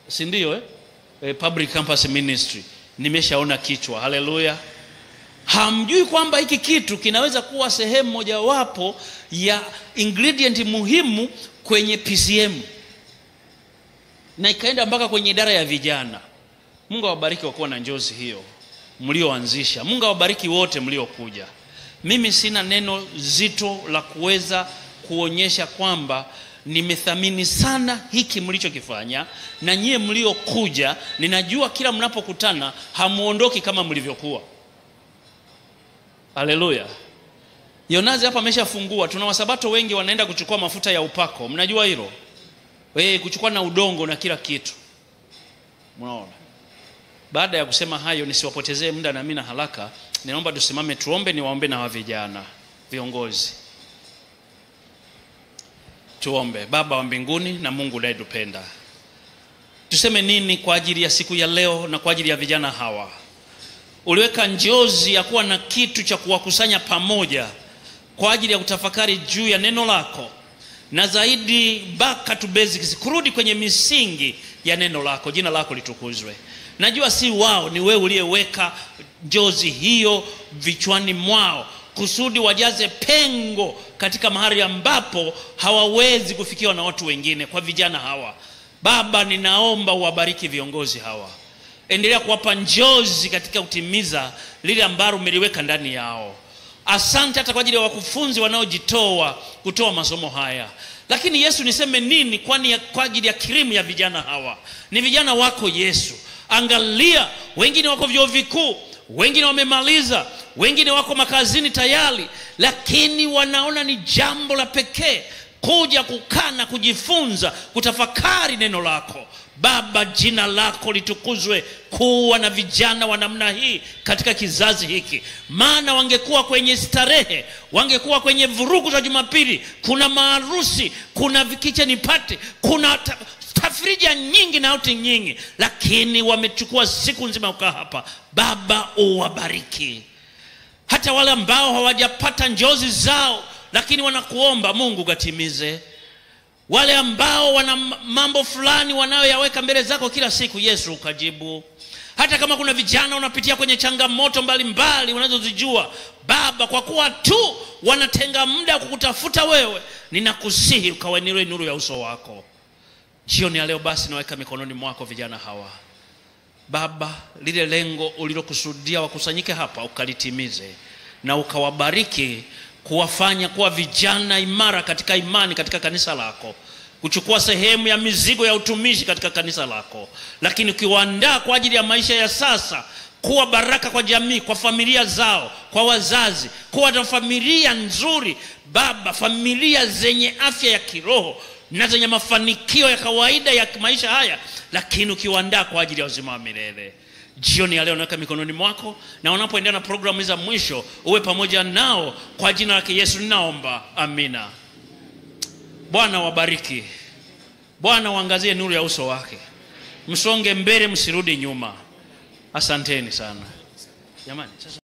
Si ndio Public Campus Ministry. Nimeshaona kichwa. Haleluya. Hamjui kwamba hiki kitu kinaweza kuwa sehemu mojawapo ya ingredient muhimu kwenye PCM. Na ikaenda mpaka kwenye idara ya vijana. Mungu awabariki kwa kuwa na njozi hiyo mlioanzisha. Mungu awabariki wote mliokuja. Mimi sina neno zito la kuweza kuonyesha kwamba nimethamini sana hiki mlichokifanya, na nyie mliokuja ninajua kila mnapokutana hamuondoki kama mlivyokuwa. Haleluya. Yonazi hapa ameshafungua. Tuna wasabato wengi wanaenda kuchukua mafuta ya upako. Mnajua hilo? Kuchukua na udongo na kila kitu. Mnaona? Baada ya kusema hayo, nisiwapotezee muda na mimi na haraka, ninaomba tusimame tuombe, niwaombe na wa vijana, viongozi. Tuombe. Baba wa mbinguni na Mungu unayetupenda, tuseme nini kwa ajili ya siku ya leo na kwa ajili ya vijana hawa? Uliweka njozi ya kuwa na kitu cha kuwakusanya pamoja kwa ajili ya kutafakari juu ya neno lako, na zaidi back to basics, kurudi kwenye misingi ya neno lako. Jina lako litukuzwe. Najua si wao, ni wewe uliyeweka njozi hiyo vichwani mwao kusudi wajaze pengo katika mahali ambapo hawawezi kufikiwa na watu wengine. Kwa vijana hawa, Baba, ninaomba uwabariki viongozi hawa. Endelea kuwapa njozi katika kutimiza lile ambalo umeliweka ndani yao. Asante hata kwa ajili ya wakufunzi wanaojitoa kutoa masomo haya. Lakini Yesu, niseme nini kwani kwa ajili ya kirimu ya vijana hawa? Ni vijana wako Yesu. Angalia, wengine wako vyuo vikuu, wengine wamemaliza, wengine wako makazini tayari, lakini wanaona ni jambo la pekee kuja kukaa na kujifunza, kutafakari neno lako. Baba, jina lako litukuzwe kuwa na vijana wa namna hii katika kizazi hiki. Maana wangekuwa kwenye starehe, wangekuwa kwenye vurugu za Jumapili, kuna maharusi, kuna kitchen party, kuna tafrija nyingi na outing nyingi, lakini wamechukua siku nzima kukaa hapa. Baba, uwabariki. Hata wale ambao hawajapata njozi zao lakini wanakuomba Mungu gatimize. Wale ambao wana mambo fulani wanayoyaweka mbele zako kila siku, Yesu ukajibu. Hata kama kuna vijana wanapitia kwenye changamoto mbalimbali unazozijua, Baba, kwa kuwa tu wanatenga muda kukutafuta wewe, ninakusihi ukawainue nuru ya uso wako. Jioni ya leo basi naweka mikononi mwako vijana hawa. Baba, lile lengo ulilokusudia wakusanyike hapa ukalitimize, na ukawabariki kuwafanya kuwa vijana imara katika imani katika kanisa lako, kuchukua sehemu ya mizigo ya utumishi katika kanisa lako, lakini ukiwaandaa kwa ajili ya maisha ya sasa kuwa baraka kwa jamii, kwa familia zao, kwa wazazi, kuwa na familia nzuri baba, familia zenye afya ya kiroho na zenye mafanikio ya kawaida ya maisha haya, lakini ukiwaandaa kwa ajili ya uzima wa milele. Jioni ya leo naweka mikononi mwako, na unapoendelea na programu za mwisho uwe pamoja nao kwa jina la Yesu ninaomba, amina. Bwana wabariki, Bwana waangazie nuru ya uso wake, msonge mbele msirudi nyuma. Asanteni sana jamani. Sasa